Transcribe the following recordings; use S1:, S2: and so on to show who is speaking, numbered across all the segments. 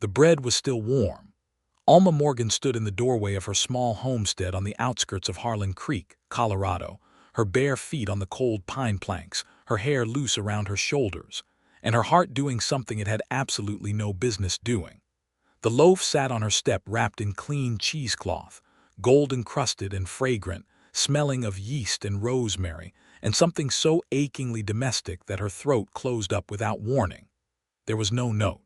S1: The bread was still warm. Alma Morgan stood in the doorway of her small homestead on the outskirts of Harlan Creek, Colorado, her bare feet on the cold pine planks, her hair loose around her shoulders, and her heart doing something it had absolutely no business doing. The loaf sat on her step wrapped in clean cheesecloth, gold-encrusted and fragrant, smelling of yeast and rosemary, and something so achingly domestic that her throat closed up without warning. There was no note.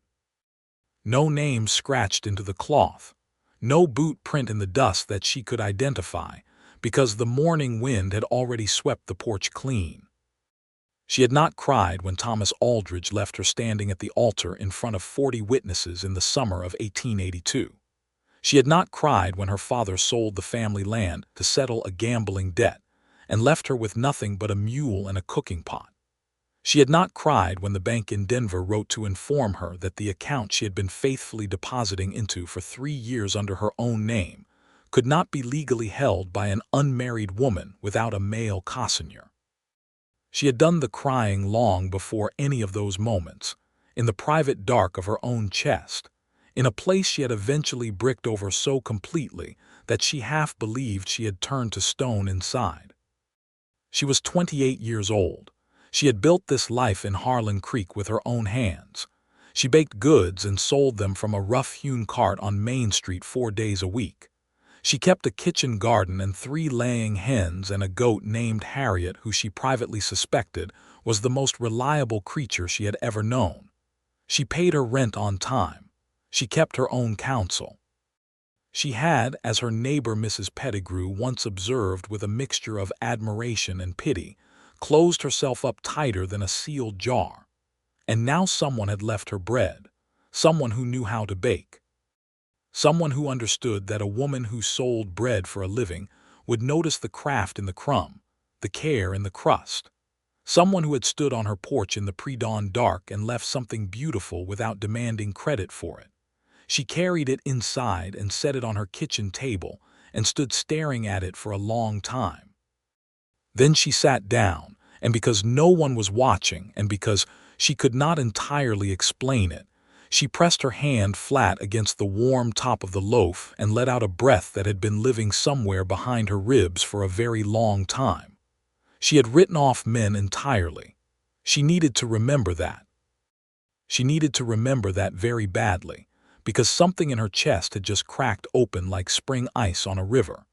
S1: No name scratched into the cloth. No boot print in the dust that she could identify, because the morning wind had already swept the porch clean. She had not cried when Thomas Aldridge left her standing at the altar in front of 40 witnesses in the summer of 1882. She had not cried when her father sold the family land to settle a gambling debt and left her with nothing but a mule and a cooking pot. She had not cried when the bank in Denver wrote to inform her that the account she had been faithfully depositing into for 3 years under her own name could not be legally held by an unmarried woman without a male consignor. She had done the crying long before any of those moments, in the private dark of her own chest, in a place she had eventually bricked over so completely that she half believed she had turned to stone inside. She was 28 years old. She had built this life in Harlan Creek with her own hands. She baked goods and sold them from a rough-hewn cart on Main Street 4 days a week. She kept a kitchen garden and 3 laying hens and a goat named Harriet, who she privately suspected was the most reliable creature she had ever known. She paid her rent on time. She kept her own counsel. She had, as her neighbor Mrs. Pettigrew once observed with a mixture of admiration and pity, closed herself up tighter than a sealed jar. And now someone had left her bread, someone who knew how to bake. Someone who understood that a woman who sold bread for a living would notice the craft in the crumb, the care in the crust. Someone who had stood on her porch in the pre-dawn dark and left something beautiful without demanding credit for it. She carried it inside and set it on her kitchen table and stood staring at it for a long time. Then she sat down, and because no one was watching and because she could not entirely explain it, she pressed her hand flat against the warm top of the loaf and let out a breath that had been living somewhere behind her ribs for a very long time. She had written off men entirely. She needed to remember that. She needed to remember that very badly, because something in her chest had just cracked open like spring ice on a river,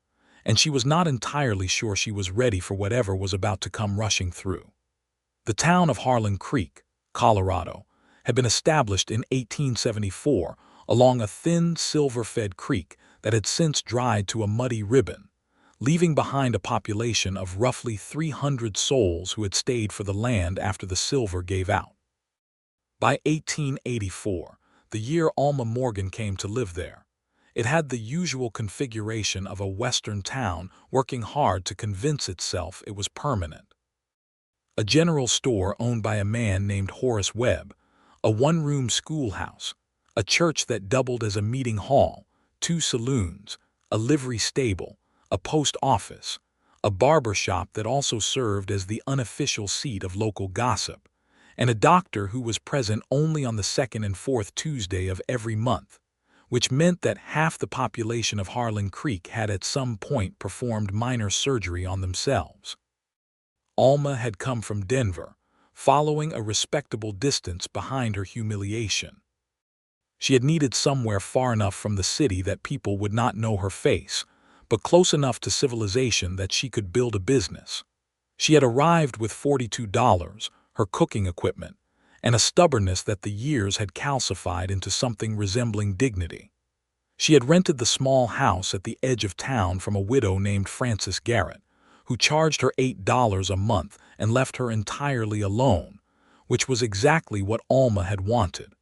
S1: and she was not entirely sure she was ready for whatever was about to come rushing through. The town of Harlan Creek, Colorado, had been established in 1874 along a thin, silver-fed creek that had since dried to a muddy ribbon, leaving behind a population of roughly 300 souls who had stayed for the land after the silver gave out. By 1884, the year Alma Morgan came to live there, it had the usual configuration of a western town working hard to convince itself it was permanent. A general store owned by a man named Horace Webb, a one-room schoolhouse, a church that doubled as a meeting hall, 2 saloons, a livery stable, a post office, a barber shop that also served as the unofficial seat of local gossip, and a doctor who was present only on the 2nd and 4th Tuesday of every month, which meant that half the population of Harlan Creek had at some point performed minor surgery on themselves. Alma had come from Denver, following a respectable distance behind her humiliation. She had needed somewhere far enough from the city that people would not know her face, but close enough to civilization that she could build a business. She had arrived with $42, her cooking equipment, and a stubbornness that the years had calcified into something resembling dignity. She had rented the small house at the edge of town from a widow named Frances Garrett, who charged her $8 a month and left her entirely alone, which was exactly what Alma had wanted.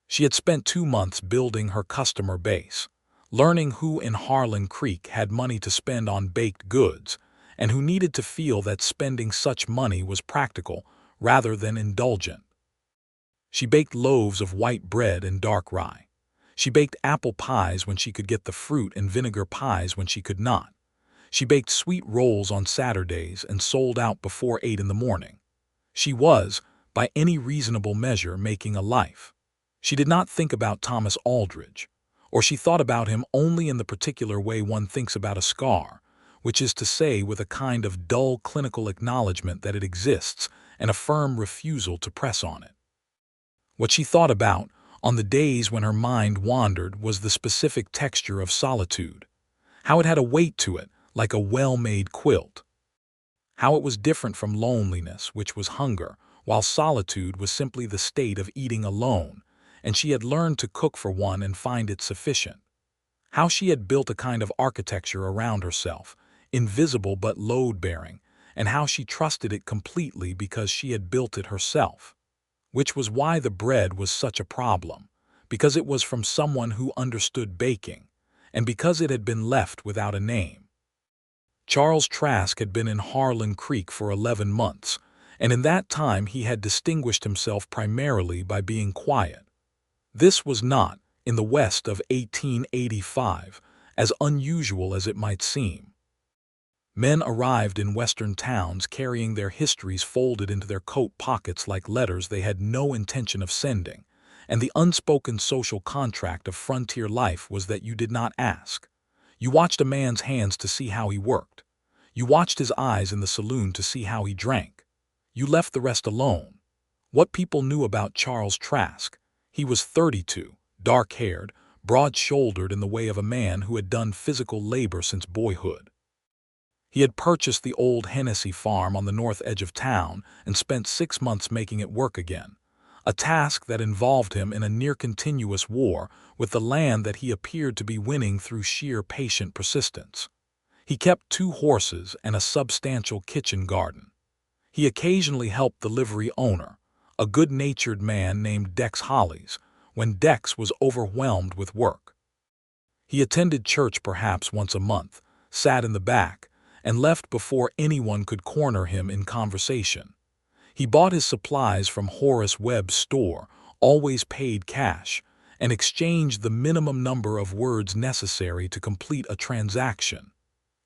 S1: She had spent 2 months building her customer base, learning who in Harlan Creek had money to spend on baked goods and who needed to feel that spending such money was practical rather than indulgent. She baked loaves of white bread and dark rye. She baked apple pies when she could get the fruit and vinegar pies when she could not. She baked sweet rolls on Saturdays and sold out before 8 in the morning. She was, by any reasonable measure, making a life. She did not think about Thomas Aldridge, or she thought about him only in the particular way one thinks about a scar, which is to say with a kind of dull clinical acknowledgement that it exists and a firm refusal to press on it. What she thought about, on the days when her mind wandered, was the specific texture of solitude, how it had a weight to it, like a well-made quilt, how it was different from loneliness, which was hunger, while solitude was simply the state of eating alone, and she had learned to cook for one and find it sufficient. How she had built a kind of architecture around herself, invisible but load-bearing, and how she trusted it completely because she had built it herself. Which was why the bread was such a problem, because it was from someone who understood baking, and because it had been left without a name. Charles Trask had been in Harlan Creek for 11 months, and in that time he had distinguished himself primarily by being quiet. This was not, in the West of 1885, as unusual as it might seem. Men arrived in Western towns carrying their histories folded into their coat pockets like letters they had no intention of sending, and the unspoken social contract of frontier life was that you did not ask. You watched a man's hands to see how he worked. You watched his eyes in the saloon to see how he drank. You left the rest alone. What people knew about Charles Trask: he was 32, dark-haired, broad-shouldered in the way of a man who had done physical labor since boyhood. He had purchased the old Hennessy farm on the north edge of town and spent 6 months making it work again, a task that involved him in a near-continuous war with the land that he appeared to be winning through sheer patient persistence. He kept 2 horses and a substantial kitchen garden. He occasionally helped the livery owner, a good-natured man named Dex Hollies, when Dex was overwhelmed with work. He attended church perhaps once a month, sat in the back, and left before anyone could corner him in conversation. He bought his supplies from Horace Webb's store, always paid cash, and exchanged the minimum number of words necessary to complete a transaction.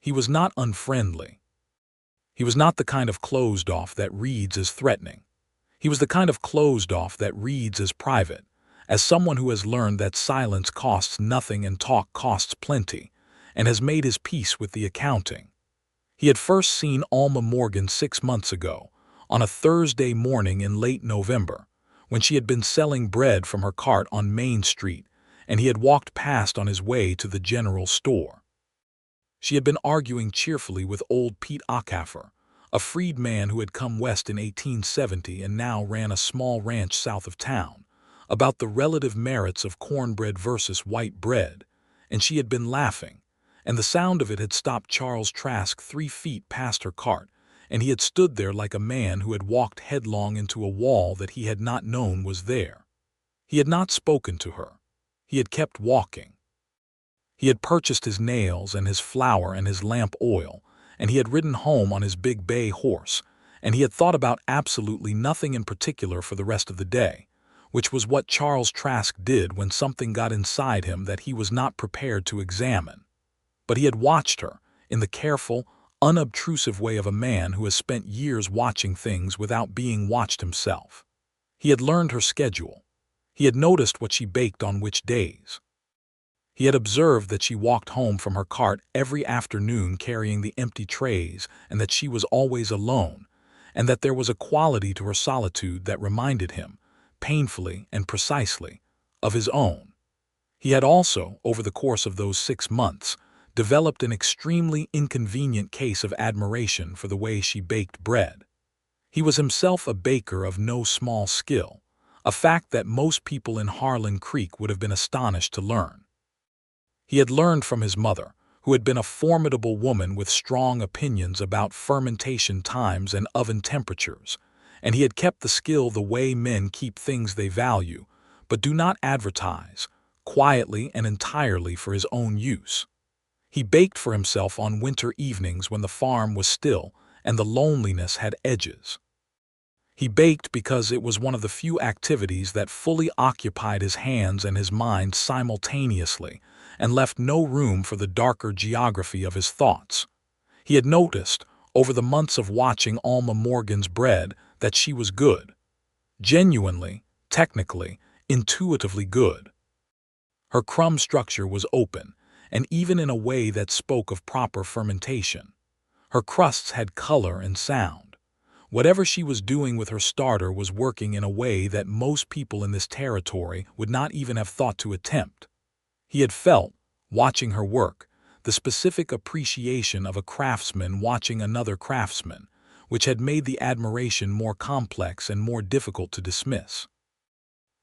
S1: He was not unfriendly. He was not the kind of closed-off that reads as threatening. He was the kind of closed-off that reads as private, as someone who has learned that silence costs nothing and talk costs plenty, and has made his peace with the accounting. He had first seen Alma Morgan 6 months ago, on a Thursday morning in late November, when she had been selling bread from her cart on Main Street, and he had walked past on his way to the general store. She had been arguing cheerfully with old Pete Acaffer, a freedman who had come west in 1870 and now ran a small ranch south of town, about the relative merits of cornbread versus white bread, and she had been laughing, and the sound of it had stopped Charles Trask 3 feet past her cart, and he had stood there like a man who had walked headlong into a wall that he had not known was there. He had not spoken to her. He had kept walking. He had purchased his nails and his flour and his lamp oil, and he had ridden home on his big bay horse, and he had thought about absolutely nothing in particular for the rest of the day, which was what Charles Trask did when something got inside him that he was not prepared to examine. But he had watched her, in the careful, unobtrusive way of a man who has spent years watching things without being watched himself. He had learned her schedule. He had noticed what she baked on which days. He had observed that she walked home from her cart every afternoon carrying the empty trays, and that she was always alone, and that there was a quality to her solitude that reminded him, painfully and precisely, of his own. He had also, over the course of those 6 months, developed an extremely inconvenient case of admiration for the way she baked bread. He was himself a baker of no small skill, a fact that most people in Harlan Creek would have been astonished to learn. He had learned from his mother, who had been a formidable woman with strong opinions about fermentation times and oven temperatures, and he had kept the skill the way men keep things they value, but do not advertise, quietly and entirely for his own use. He baked for himself on winter evenings when the farm was still and the loneliness had edges. He baked because it was one of the few activities that fully occupied his hands and his mind simultaneously and left no room for the darker geography of his thoughts. He had noticed, over the months of watching Alma Morgan's bread, that she was good. Genuinely, technically, intuitively good. Her crumb structure was open, and even in a way that spoke of proper fermentation. Her crusts had color and sound. Whatever she was doing with her starter was working in a way that most people in this territory would not even have thought to attempt. He had felt, watching her work, the specific appreciation of a craftsman watching another craftsman, which had made the admiration more complex and more difficult to dismiss.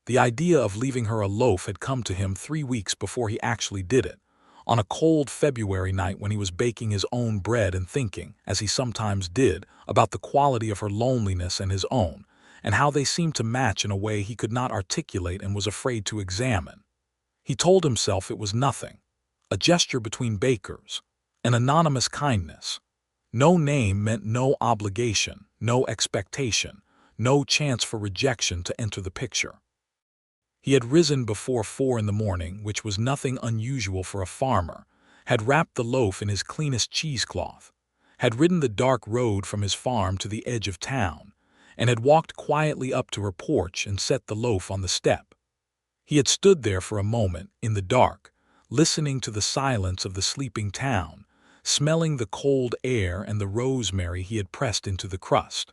S1: The idea of leaving her a loaf had come to him 3 weeks before he actually did it, on a cold February night when he was baking his own bread and thinking, as he sometimes did, about the quality of her loneliness and his own, and how they seemed to match in a way he could not articulate and was afraid to examine. He told himself it was nothing, a gesture between bakers, an anonymous kindness. No name meant no obligation, no expectation, no chance for rejection to enter the picture. He had risen before 4 in the morning, which was nothing unusual for a farmer, had wrapped the loaf in his cleanest cheesecloth, had ridden the dark road from his farm to the edge of town, and had walked quietly up to her porch and set the loaf on the step. He had stood there for a moment, in the dark, listening to the silence of the sleeping town, smelling the cold air and the rosemary he had pressed into the crust.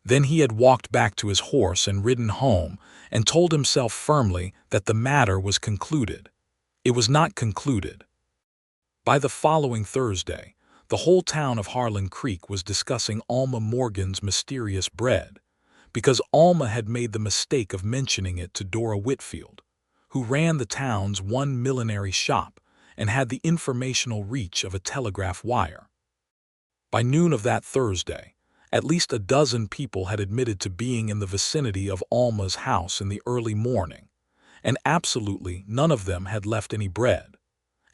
S1: Then he had walked back to his horse and ridden home and told himself firmly that the matter was concluded. It was not concluded. By the following Thursday, the whole town of Harlan Creek was discussing Alma Morgan's mysterious bread, because Alma had made the mistake of mentioning it to Dora Whitfield, who ran the town's one millinery shop and had the informational reach of a telegraph wire. By noon of that Thursday, at least a dozen people had admitted to being in the vicinity of Alma's house in the early morning, and absolutely none of them had left any bread,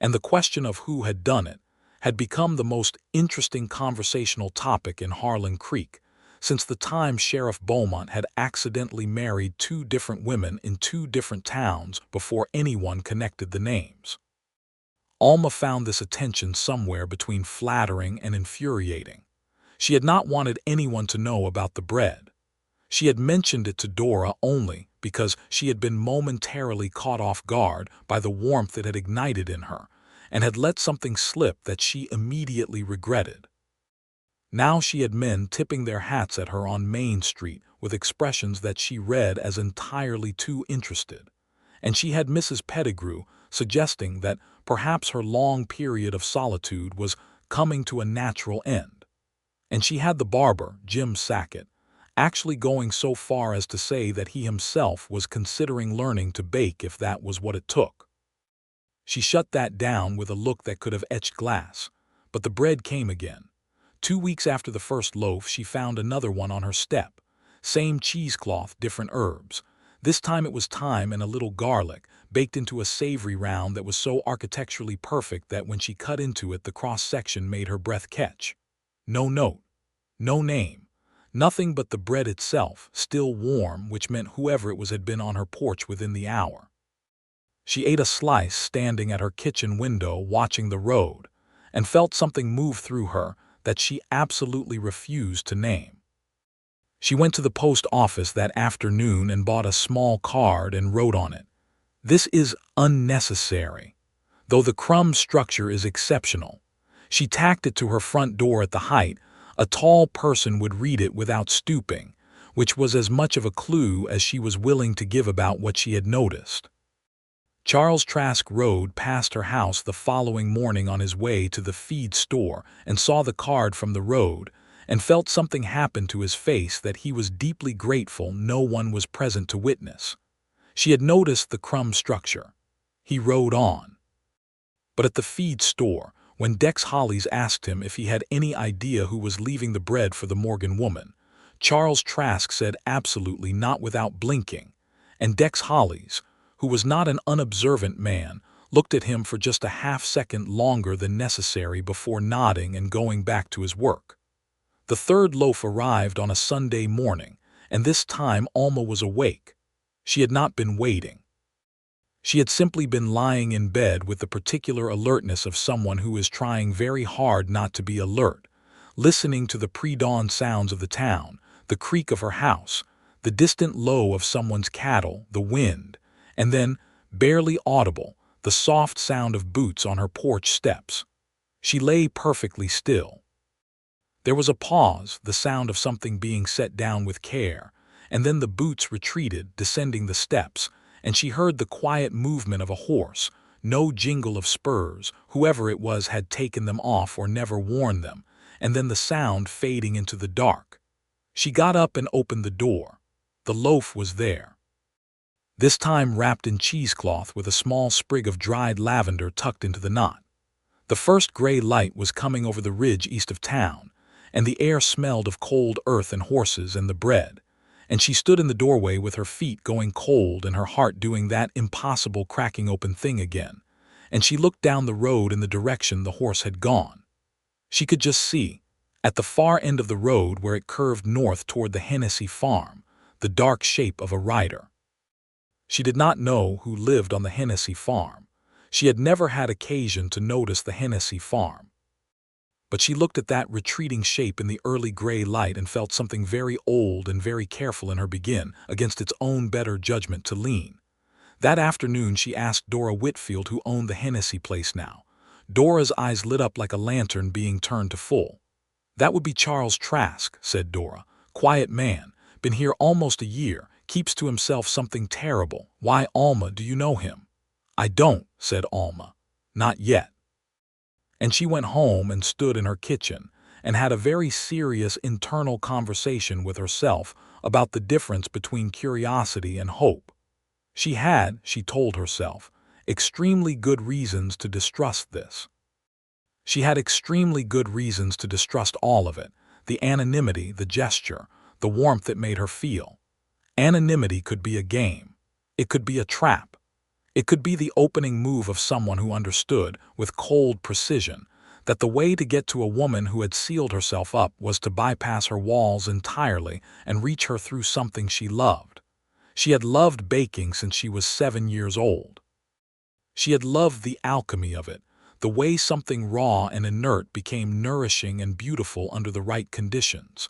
S1: and the question of who had done it had become the most interesting conversational topic in Harlan Creek since the time Sheriff Beaumont had accidentally married 2 different women in 2 different towns before anyone connected the names. Alma found this attention somewhere between flattering and infuriating. She had not wanted anyone to know about the bread. She had mentioned it to Dora only because she had been momentarily caught off guard by the warmth it had ignited in her, and had let something slip that she immediately regretted. Now she had men tipping their hats at her on Main Street with expressions that she read as entirely too interested, and she had Mrs. Pettigrew suggesting that perhaps her long period of solitude was coming to a natural end. And she had the barber, Jim Sackett, actually going so far as to say that he himself was considering learning to bake if that was what it took. She shut that down with a look that could have etched glass, but the bread came again. 2 weeks after the first loaf, she found another one on her step. Same cheesecloth, different herbs. This time it was thyme and a little garlic, baked into a savory round that was so architecturally perfect that when she cut into it, the cross-section made her breath catch. No note, no name, nothing but the bread itself, still warm, which meant whoever it was had been on her porch within the hour. She ate a slice standing at her kitchen window watching the road, and felt something move through her that she absolutely refused to name. She went to the post office that afternoon and bought a small card and wrote on it, "This is unnecessary, though the crumb structure is exceptional." She tacked it to her front door at the height a tall person would read it without stooping, which was as much of a clue as she was willing to give about what she had noticed. Charles Trask rode past her house the following morning on his way to the feed store and saw the card from the road and felt something happen to his face that he was deeply grateful no one was present to witness. She had noticed the crumb structure. He rode on. But at the feed store, when Dex Hollies asked him if he had any idea who was leaving the bread for the Morgan woman, Charles Trask said absolutely not without blinking, and Dex Hollies, who was not an unobservant man, looked at him for just a half-second longer than necessary before nodding and going back to his work. The third loaf arrived on a Sunday morning, and this time Alma was awake. She had not been waiting. She had simply been lying in bed with the particular alertness of someone who is trying very hard not to be alert, listening to the pre-dawn sounds of the town, the creak of her house, the distant low of someone's cattle, the wind, and then, barely audible, the soft sound of boots on her porch steps. She lay perfectly still. There was a pause, the sound of something being set down with care, and then the boots retreated, descending the steps, and she heard the quiet movement of a horse, no jingle of spurs, whoever it was had taken them off or never worn them, and then the sound fading into the dark. She got up and opened the door. The loaf was there. This time wrapped in cheesecloth with a small sprig of dried lavender tucked into the knot. The first gray light was coming over the ridge east of town, and the air smelled of cold earth and horses and the bread, and she stood in the doorway with her feet going cold and her heart doing that impossible cracking open thing again, and she looked down the road in the direction the horse had gone. She could just see, at the far end of the road where it curved north toward the Hennessy farm, the dark shape of a rider. She did not know who lived on the Hennessy farm. She had never had occasion to notice the Hennessy farm. But she looked at that retreating shape in the early gray light and felt something very old and very careful in her begin, against its own better judgment, to lean. That afternoon she asked Dora Whitfield who owned the Hennessy place now. Dora's eyes lit up like a lantern being turned to full. "That would be Charles Trask," said Dora. "Quiet man, been here almost a year, keeps to himself something terrible. Why, Alma, do you know him?" "I don't," said Alma. "Not yet." And she went home and stood in her kitchen and had a very serious internal conversation with herself about the difference between curiosity and hope. She had, she told herself, extremely good reasons to distrust this. She had extremely good reasons to distrust all of it, the anonymity, the gesture, the warmth it made her feel. Anonymity could be a game. It could be a trap. It could be the opening move of someone who understood, with cold precision, that the way to get to a woman who had sealed herself up was to bypass her walls entirely and reach her through something she loved. She had loved baking since she was 7 years old. She had loved the alchemy of it, the way something raw and inert became nourishing and beautiful under the right conditions.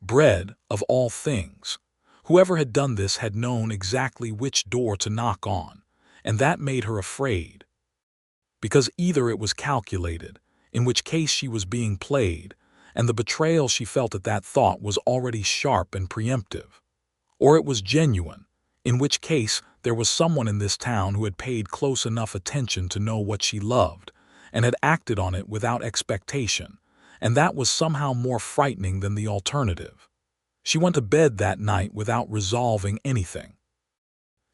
S1: Bread, of all things. Whoever had done this had known exactly which door to knock on, and that made her afraid. Because either it was calculated, in which case she was being played, and the betrayal she felt at that thought was already sharp and preemptive, or it was genuine, in which case there was someone in this town who had paid close enough attention to know what she loved, and had acted on it without expectation, and that was somehow more frightening than the alternative. She went to bed that night without resolving anything.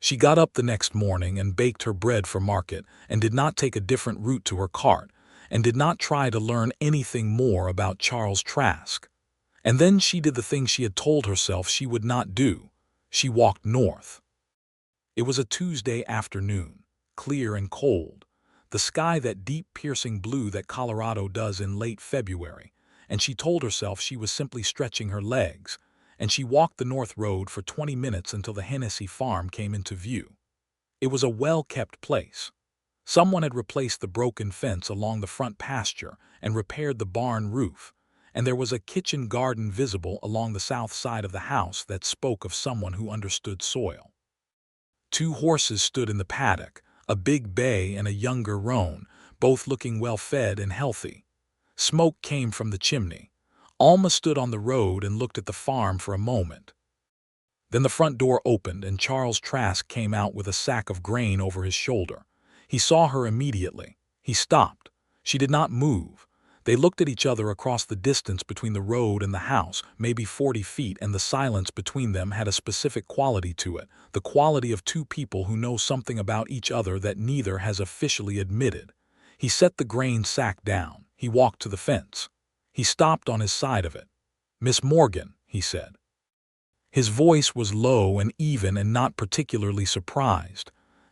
S1: She got up the next morning and baked her bread for market and did not take a different route to her cart and did not try to learn anything more about Charles Trask. And then she did the thing she had told herself she would not do. She walked north. It was a Tuesday afternoon, clear and cold, the sky that deep piercing blue that Colorado does in late February, and she told herself she was simply stretching her legs, and she walked the north road for 20 minutes until the Hennessy farm came into view. It was a well-kept place. Someone had replaced the broken fence along the front pasture and repaired the barn roof, and there was a kitchen garden visible along the south side of the house that spoke of someone who understood soil. 2 horses stood in the paddock, a big bay and a younger roan, both looking well-fed and healthy. Smoke came from the chimney. Alma stood on the road and looked at the farm for a moment. Then the front door opened and Charles Trask came out with a sack of grain over his shoulder. He saw her immediately. He stopped. She did not move. They looked at each other across the distance between the road and the house, maybe 40 feet, and the silence between them had a specific quality to it, the quality of 2 people who know something about each other that neither has officially admitted. He set the grain sack down. He walked to the fence. He stopped on his side of it. "Miss Morgan," he said. His voice was low and even and not particularly surprised.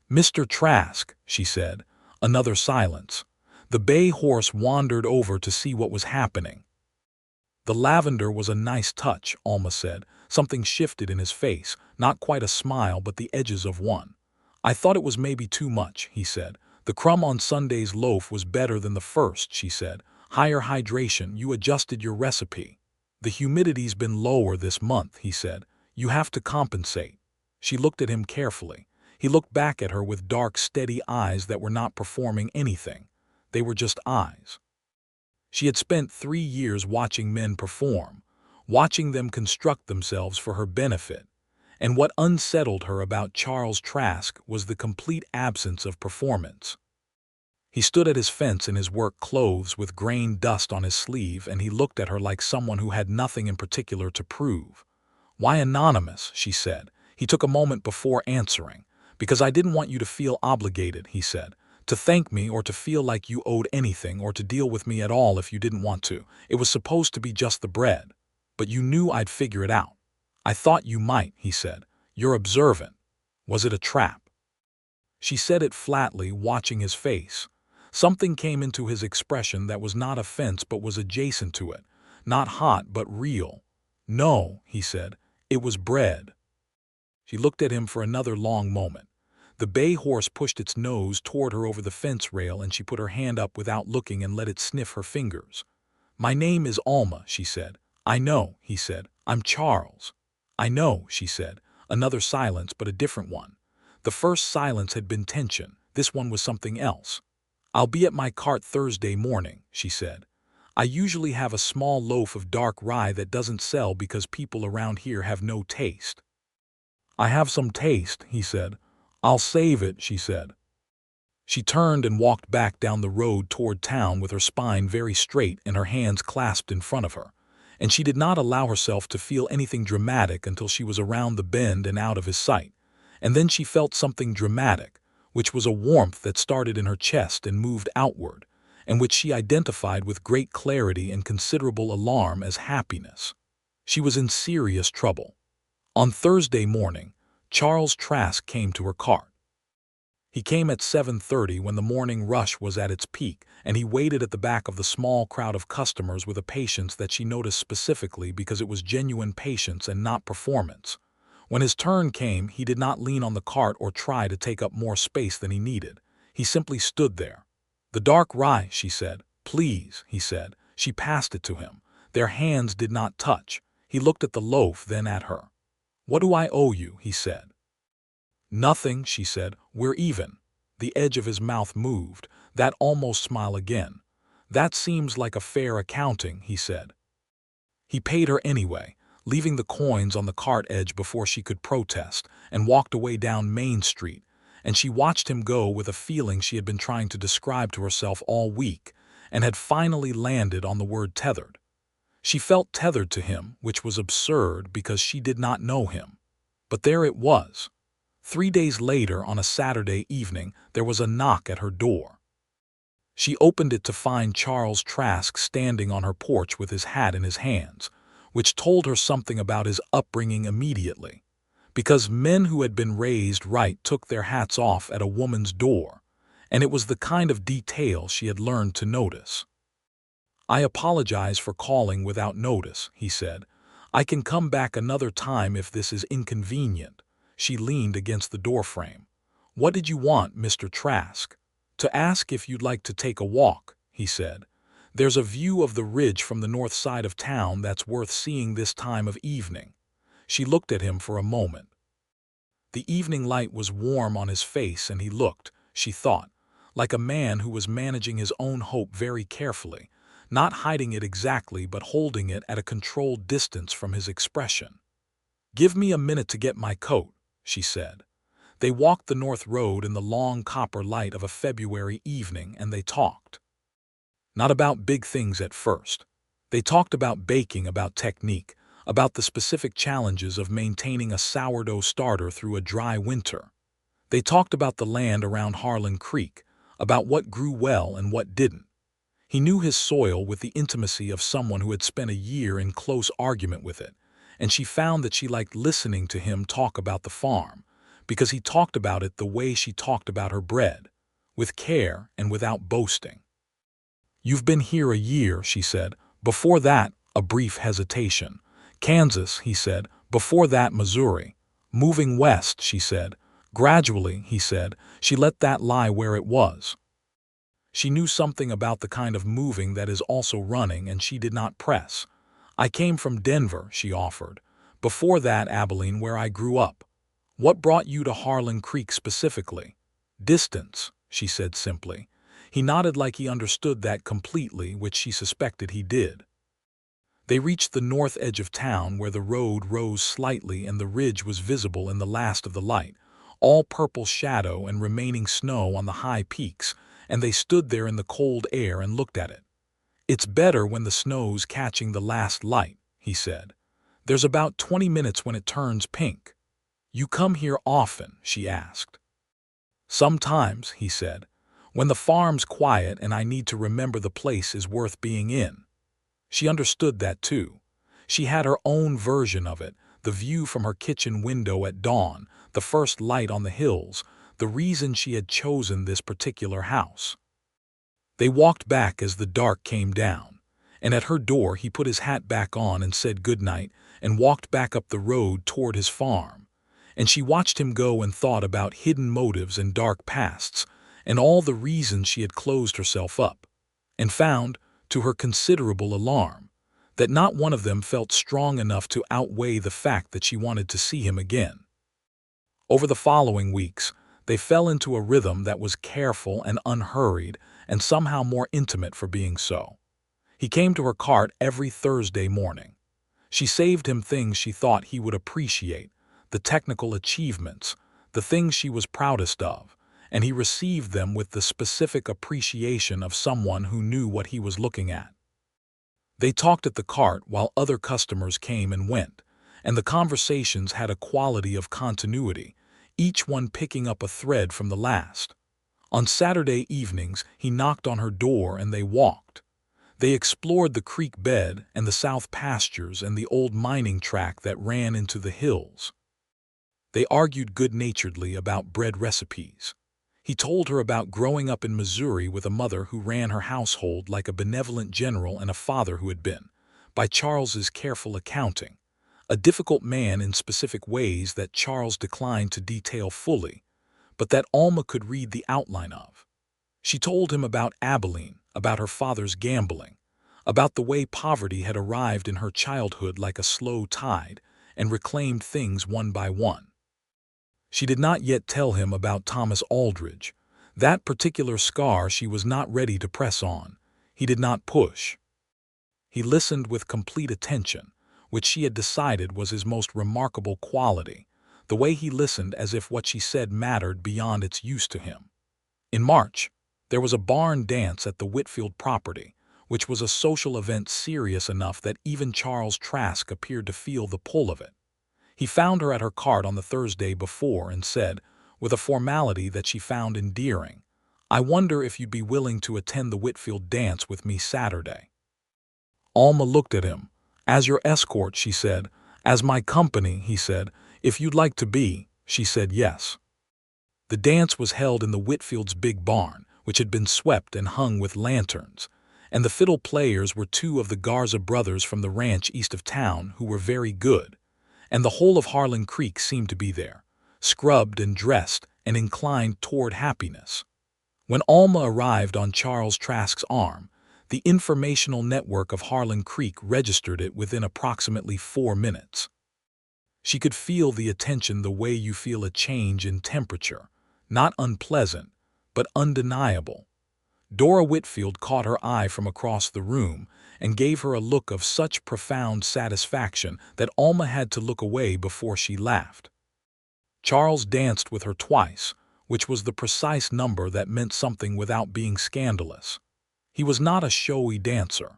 S1: "Mr. Trask," she said. Another silence. The bay horse wandered over to see what was happening. "The lavender was a nice touch," Alma said. Something shifted in his face, not quite a smile but the edges of one. "I thought it was maybe too much," he said. "The crumb on Sunday's loaf was better than the first," she said. "Higher hydration, you adjusted your recipe." "The humidity's been lower this month," he said. You have to compensate. She looked at him carefully. He looked back at her with dark, steady eyes that were not performing anything. They were just eyes. She had spent 3 years watching men perform, watching them construct themselves for her benefit. And what unsettled her about Charles Trask was the complete absence of performance. He stood at his fence in his work clothes with grain dust on his sleeve, and he looked at her like someone who had nothing in particular to prove. "Why anonymous?" she said. He took a moment before answering. "Because I didn't want you to feel obligated," he said, "to thank me or to feel like you owed anything or to deal with me at all if you didn't want to. It was supposed to be just the bread. But you knew I'd figure it out." "I thought you might," he said. "You're observant. Was it a trap?" She said it flatly, watching his face. Something came into his expression that was not offense but was adjacent to it. Not hot but real. "No," he said. "It was bread." She looked at him for another long moment. The bay horse pushed its nose toward her over the fence rail, and she put her hand up without looking and let it sniff her fingers. "My name is Alma," she said. "I know," he said. "I'm Charles." "I know," she said. Another silence, but a different one. The first silence had been tension. This one was something else. "I'll be at my cart Thursday morning," she said. "I usually have a small loaf of dark rye that doesn't sell because people around here have no taste." "I have some taste," he said. "I'll save it," she said. She turned and walked back down the road toward town with her spine very straight and her hands clasped in front of her. And she did not allow herself to feel anything dramatic until she was around the bend and out of his sight. And then she felt something dramatic, which was a warmth that started in her chest and moved outward, and which she identified with great clarity and considerable alarm as happiness. She was in serious trouble. On Thursday morning, Charles Trask came to her cart. He came at 7:30 when the morning rush was at its peak, and he waited at the back of the small crowd of customers with a patience that she noticed specifically because it was genuine patience and not performance. When his turn came, he did not lean on the cart or try to take up more space than he needed. He simply stood there. "The dark rye," she said. "Please," he said. She passed it to him. Their hands did not touch. He looked at the loaf, then at her. "What do I owe you?" he said. "Nothing," she said. "We're even." The edge of his mouth moved, that almost smile again. "That seems like a fair accounting," he said. He paid her anyway, leaving the coins on the cart edge before she could protest, and walked away down Main Street, and she watched him go with a feeling she had been trying to describe to herself all week, and had finally landed on the word tethered. She felt tethered to him, which was absurd because she did not know him. But there it was. 3 days later, on a Saturday evening, there was a knock at her door. She opened it to find Charles Trask standing on her porch with his hat in his hands, which told her something about his upbringing immediately, because men who had been raised right took their hats off at a woman's door, and it was the kind of detail she had learned to notice. "I apologize for calling without notice," he said. "I can come back another time if this is inconvenient." She leaned against the doorframe. "What did you want, Mr. Trask?" "To ask if you'd like to take a walk," he said. "There's a view of the ridge from the north side of town that's worth seeing this time of evening." She looked at him for a moment. The evening light was warm on his face, and he looked, she thought, like a man who was managing his own hope very carefully, not hiding it exactly but holding it at a controlled distance from his expression. "Give me a minute to get my coat," she said. They walked the north road in the long copper light of a February evening, and they talked. Not about big things at first. They talked about baking, about technique, about the specific challenges of maintaining a sourdough starter through a dry winter. They talked about the land around Harlan Creek, about what grew well and what didn't. He knew his soil with the intimacy of someone who had spent a year in close argument with it, and she found that she liked listening to him talk about the farm, because he talked about it the way she talked about her bread, with care and without boasting. "You've been here a year," she said. "Before that," a brief hesitation. "Kansas," he said. "Before that, Missouri." "Moving west," she said. "Gradually," he said. She let that lie where it was. She knew something about the kind of moving that is also running, and she did not press. "I came from Denver," she offered. Before that, Abilene, where I grew up. What brought you to Harlan Creek specifically? Distance, she said simply. He nodded like he understood that completely, which she suspected he did. They reached the north edge of town where the road rose slightly and the ridge was visible in the last of the light, all purple shadow and remaining snow on the high peaks, and they stood there in the cold air and looked at it. It's better when the snow's catching the last light, he said. There's about 20 minutes when it turns pink. You come here often, she asked. Sometimes, he said, when the farm's quiet and I need to remember the place is worth being in. She understood that too. She had her own version of it, the view from her kitchen window at dawn, the first light on the hills, the reason she had chosen this particular house. They walked back as the dark came down, and at her door he put his hat back on and said goodnight and walked back up the road toward his farm. And she watched him go and thought about hidden motives and dark pasts, and all the reasons she had closed herself up, and found, to her considerable alarm, that not one of them felt strong enough to outweigh the fact that she wanted to see him again. Over the following weeks, they fell into a rhythm that was careful and unhurried and somehow more intimate for being so. He came to her cart every Thursday morning. She saved him things she thought he would appreciate, the technical achievements, the things she was proudest of, and he received them with the specific appreciation of someone who knew what he was looking at. They talked at the cart while other customers came and went, and the conversations had a quality of continuity, each one picking up a thread from the last. On Saturday evenings, he knocked on her door and they walked. They explored the creek bed and the south pastures and the old mining tract that ran into the hills. They argued good-naturedly about bread recipes. He told her about growing up in Missouri with a mother who ran her household like a benevolent general and a father who had been, by Charles's careful accounting, a difficult man in specific ways that Charles declined to detail fully, but that Alma could read the outline of. She told him about Abilene, about her father's gambling, about the way poverty had arrived in her childhood like a slow tide and reclaimed things one by one. She did not yet tell him about Thomas Aldridge. That particular scar she was not ready to press on. He did not push. He listened with complete attention, which she had decided was his most remarkable quality, the way he listened as if what she said mattered beyond its use to him. In March, there was a barn dance at the Whitfield property, which was a social event serious enough that even Charles Trask appeared to feel the pull of it. He found her at her cart on the Thursday before and said, with a formality that she found endearing, "I wonder if you'd be willing to attend the Whitfield dance with me Saturday." Alma looked at him. "As your escort," she said. "As my company," he said. "If you'd like to be," she said yes. The dance was held in the Whitfield's big barn, which had been swept and hung with lanterns, and the fiddle players were two of the Garza brothers from the ranch east of town who were very good, and the whole of Harlan Creek seemed to be there, scrubbed and dressed and inclined toward happiness. When Alma arrived on Charles Trask's arm, the informational network of Harlan Creek registered it within approximately 4 minutes. She could feel the attention the way you feel a change in temperature, not unpleasant, but undeniable. Dora Whitfield caught her eye from across the room and gave her a look of such profound satisfaction that Alma had to look away before she laughed. Charles danced with her twice, which was the precise number that meant something without being scandalous. He was not a showy dancer.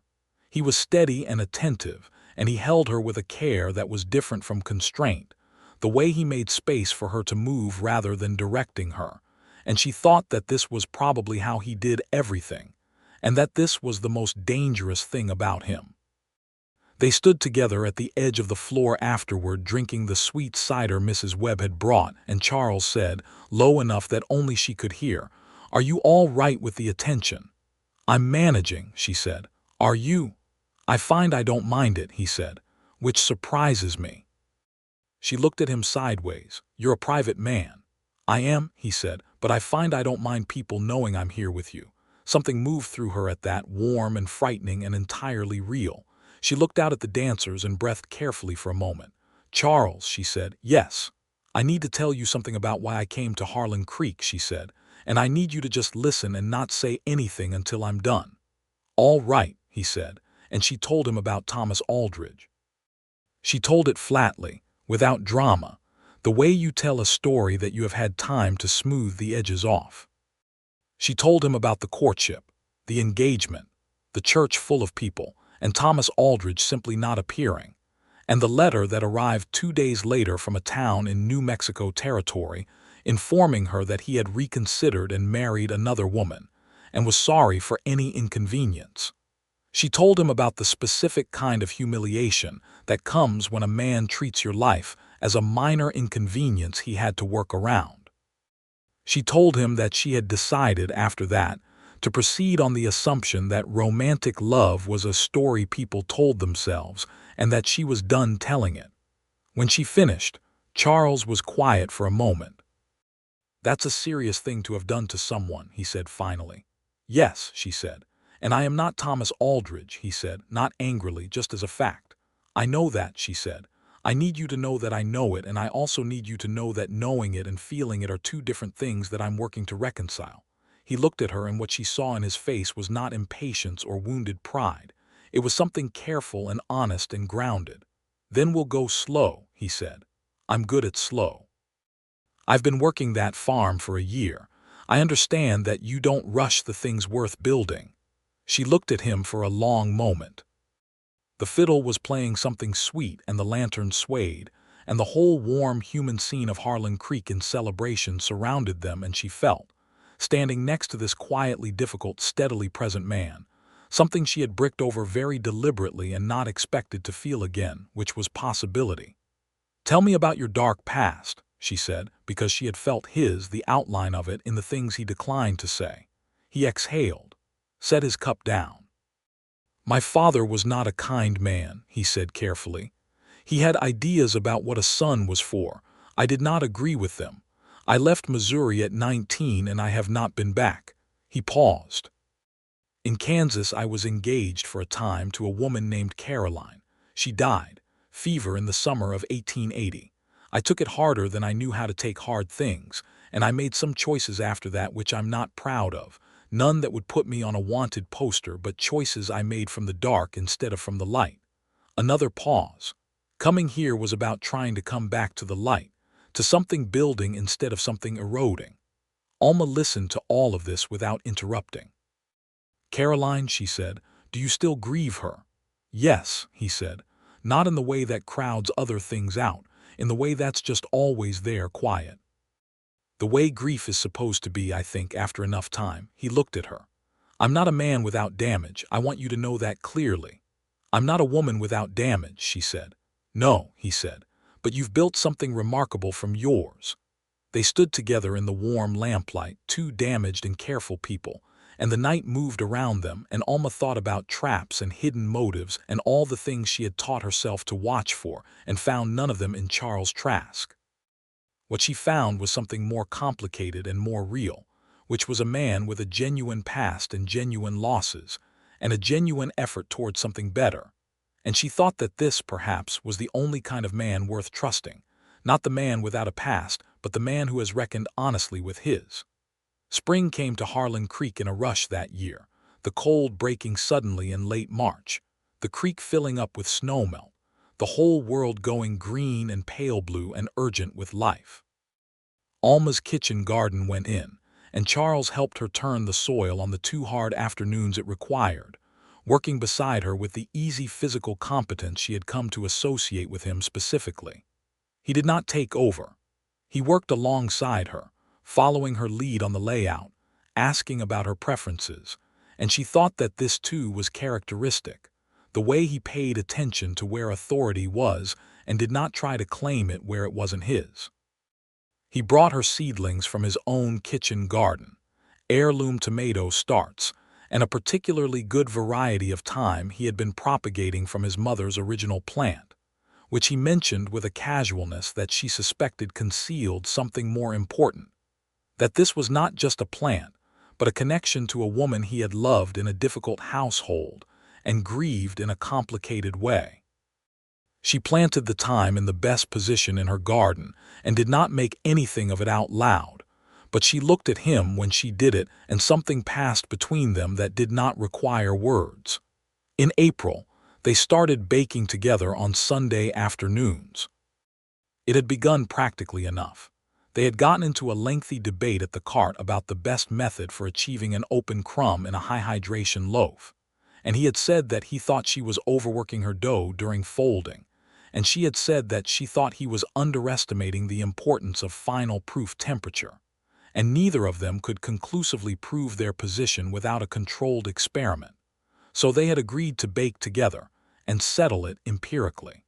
S1: He was steady and attentive, and he held her with a care that was different from constraint, the way he made space for her to move rather than directing her, and she thought that this was probably how he did everything, and that this was the most dangerous thing about him. They stood together at the edge of the floor afterward drinking the sweet cider Mrs. Webb had brought, and Charles said, low enough that only she could hear, "Are you all right with the attention?" "I'm managing," she said. "Are you?" "I find I don't mind it," he said, "which surprises me." She looked at him sideways. "You're a private man." "I am," he said, "but I find I don't mind people knowing I'm here with you." Something moved through her at that, warm and frightening and entirely real. She looked out at the dancers and breathed carefully for a moment. "Charles," she said. "Yes. I need to tell you something about why I came to Harlan Creek," she said, "and I need you to just listen and not say anything until I'm done." "All right," he said, and she told him about Thomas Aldridge. She told it flatly, without drama, the way you tell a story that you have had time to smooth the edges off. She told him about the courtship, the engagement, the church full of people, and Thomas Aldridge simply not appearing, and the letter that arrived 2 days later from a town in New Mexico territory informing her that he had reconsidered and married another woman, and was sorry for any inconvenience. She told him about the specific kind of humiliation that comes when a man treats your life as a minor inconvenience he had to work around. She told him that she had decided after that to proceed on the assumption that romantic love was a story people told themselves and that she was done telling it. When she finished, Charles was quiet for a moment. "That's a serious thing to have done to someone," he said finally. "Yes," she said. "And I am not Thomas Aldridge," he said, not angrily, just as a fact. "I know that," she said. "I need you to know that I know it, and I also need you to know that knowing it and feeling it are two different things that I'm working to reconcile." He looked at her, and what she saw in his face was not impatience or wounded pride. It was something careful and honest and grounded. "Then we'll go slow," he said. "I'm good at slow. I've been working that farm for a year. I understand that you don't rush the things worth building." She looked at him for a long moment. The fiddle was playing something sweet and the lantern swayed, and the whole warm human scene of Harlan Creek in celebration surrounded them, and she felt, standing next to this quietly difficult, steadily present man, something she had bricked over very deliberately and not expected to feel again, which was possibility. "Tell me about your dark past," she said, because she had felt the outline of it in the things he declined to say. He exhaled, set his cup down. "My father was not a kind man," he said carefully. "He had ideas about what a son was for. I did not agree with them. I left Missouri at 19 and I have not been back." He paused. "In Kansas I was engaged for a time to a woman named Caroline. She died, fever, in the summer of 1880. I took it harder than I knew how to take hard things, and I made some choices after that which I'm not proud of. None that would put me on a wanted poster, but choices I made from the dark instead of from the light." Another pause. Coming here was about trying to come back to the light, to something building instead of something eroding. Alma listened to all of this without interrupting. "Caroline," she said, "do you still grieve her?" "Yes," he said, "not in the way that crowds other things out, in the way that's just always there, quiet. The way grief is supposed to be, I think, after enough time." He looked at her. "I'm not a man without damage. I want you to know that clearly." "I'm not a woman without damage," she said. "No," he said, "but you've built something remarkable from yours." They stood together in the warm lamplight, two damaged and careful people, and the night moved around them, and Alma thought about traps and hidden motives and all the things she had taught herself to watch for, and found none of them in Charles Trask. What she found was something more complicated and more real, which was a man with a genuine past and genuine losses, and a genuine effort towards something better. And she thought that this, perhaps, was the only kind of man worth trusting, not the man without a past, but the man who has reckoned honestly with his. Spring came to Harlan Creek in a rush that year, the cold breaking suddenly in late March, the creek filling up with snowmelt, the whole world going green and pale blue and urgent with life. Alma's kitchen garden went in, and Charles helped her turn the soil on the 2 hard afternoons it required, working beside her with the easy physical competence she had come to associate with him specifically. He did not take over. He worked alongside her, following her lead on the layout, asking about her preferences, and she thought that this too was characteristic, the way he paid attention to where authority was and did not try to claim it where it wasn't his. He brought her seedlings from his own kitchen garden, heirloom tomato starts, and a particularly good variety of thyme he had been propagating from his mother's original plant, which he mentioned with a casualness that she suspected concealed something more important, that this was not just a plant, but a connection to a woman he had loved in a difficult household and grieved in a complicated way. She planted the thyme in the best position in her garden and did not make anything of it out loud, but she looked at him when she did it, and something passed between them that did not require words. In April, they started baking together on Sunday afternoons. It had begun practically enough. They had gotten into a lengthy debate at the cart about the best method for achieving an open crumb in a high-hydration loaf, and he had said that he thought she was overworking her dough during folding, and she had said that she thought he was underestimating the importance of final proof temperature, and neither of them could conclusively prove their position without a controlled experiment. So they had agreed to bake together and settle it empirically.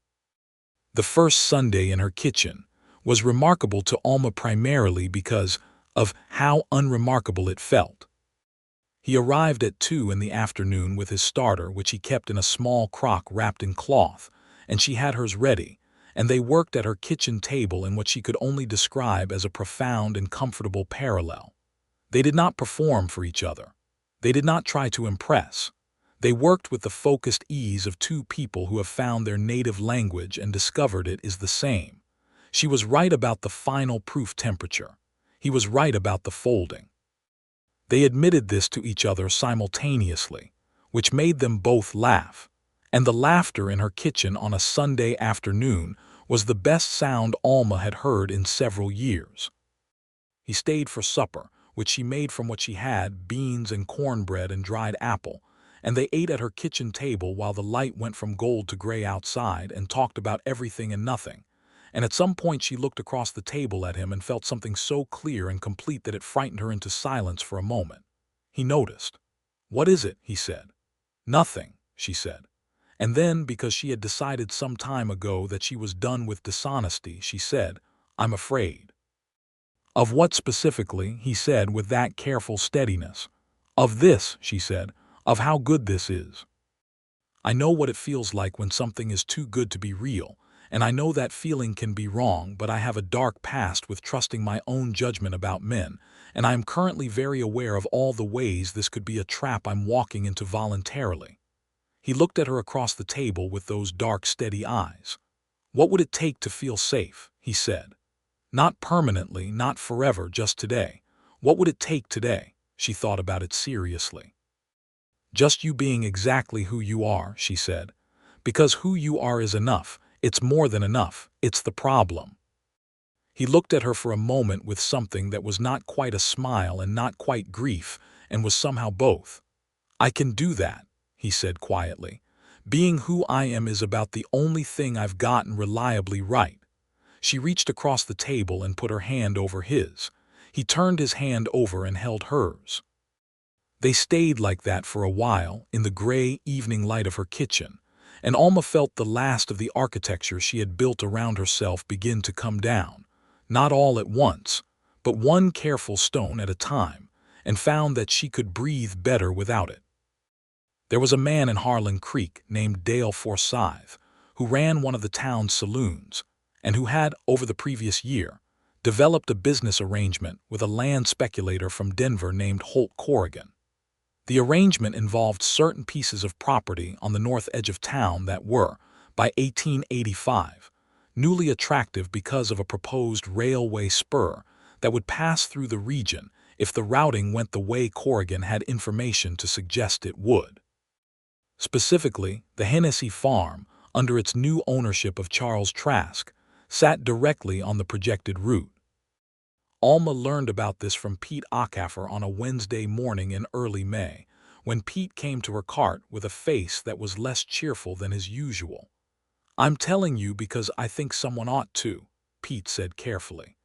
S1: The first Sunday in her kitchen was remarkable to Alma primarily because of how unremarkable it felt. He arrived at 2 in the afternoon with his starter, which he kept in a small crock wrapped in cloth, and she had hers ready, and they worked at her kitchen table in what she could only describe as a profound and comfortable parallel. They did not perform for each other. They did not try to impress. They worked with the focused ease of two people who have found their native language and discovered it is the same. She was right about the final proof temperature. He was right about the folding. They admitted this to each other simultaneously, which made them both laugh, and the laughter in her kitchen on a Sunday afternoon was the best sound Alma had heard in several years. He stayed for supper, which she made from what she had, beans and cornbread and dried apple, and they ate at her kitchen table while the light went from gold to gray outside and talked about everything and nothing. And at some point she looked across the table at him and felt something so clear and complete that it frightened her into silence for a moment. He noticed. "What is it?" he said. "Nothing," she said. And then, because she had decided some time ago that she was done with dishonesty, she said, "I'm afraid." "Of what specifically?" he said with that careful steadiness. "Of this," she said, "of how good this is. I know what it feels like when something is too good to be real, and I know that feeling can be wrong, but I have a dark past with trusting my own judgment about men, and I am currently very aware of all the ways this could be a trap I'm walking into voluntarily." He looked at her across the table with those dark, steady eyes. "What would it take to feel safe?" he said. "Not permanently, not forever, just today. What would it take today?" She thought about it seriously. "Just you being exactly who you are," she said. "Because who you are is enough. It's more than enough. It's the problem." He looked at her for a moment with something that was not quite a smile and not quite grief, and was somehow both. "I can do that," he said quietly. "Being who I am is about the only thing I've gotten reliably right." She reached across the table and put her hand over his. He turned his hand over and held hers. They stayed like that for a while in the gray evening light of her kitchen, and Alma felt the last of the architecture she had built around herself begin to come down, not all at once, but one careful stone at a time, and found that she could breathe better without it. There was a man in Harlan Creek named Dale Forsyth who ran one of the town's saloons, and who had, over the previous year, developed a business arrangement with a land speculator from Denver named Holt Corrigan. The arrangement involved certain pieces of property on the north edge of town that were, by 1885, newly attractive because of a proposed railway spur that would pass through the region if the routing went the way Corrigan had information to suggest it would. Specifically, the Hennessy Farm, under its new ownership of Charles Trask, sat directly on the projected route. Alma learned about this from Pete Acaffer on a Wednesday morning in early May, when Pete came to her cart with a face that was less cheerful than his usual. "I'm telling you because I think someone ought to," Pete said carefully,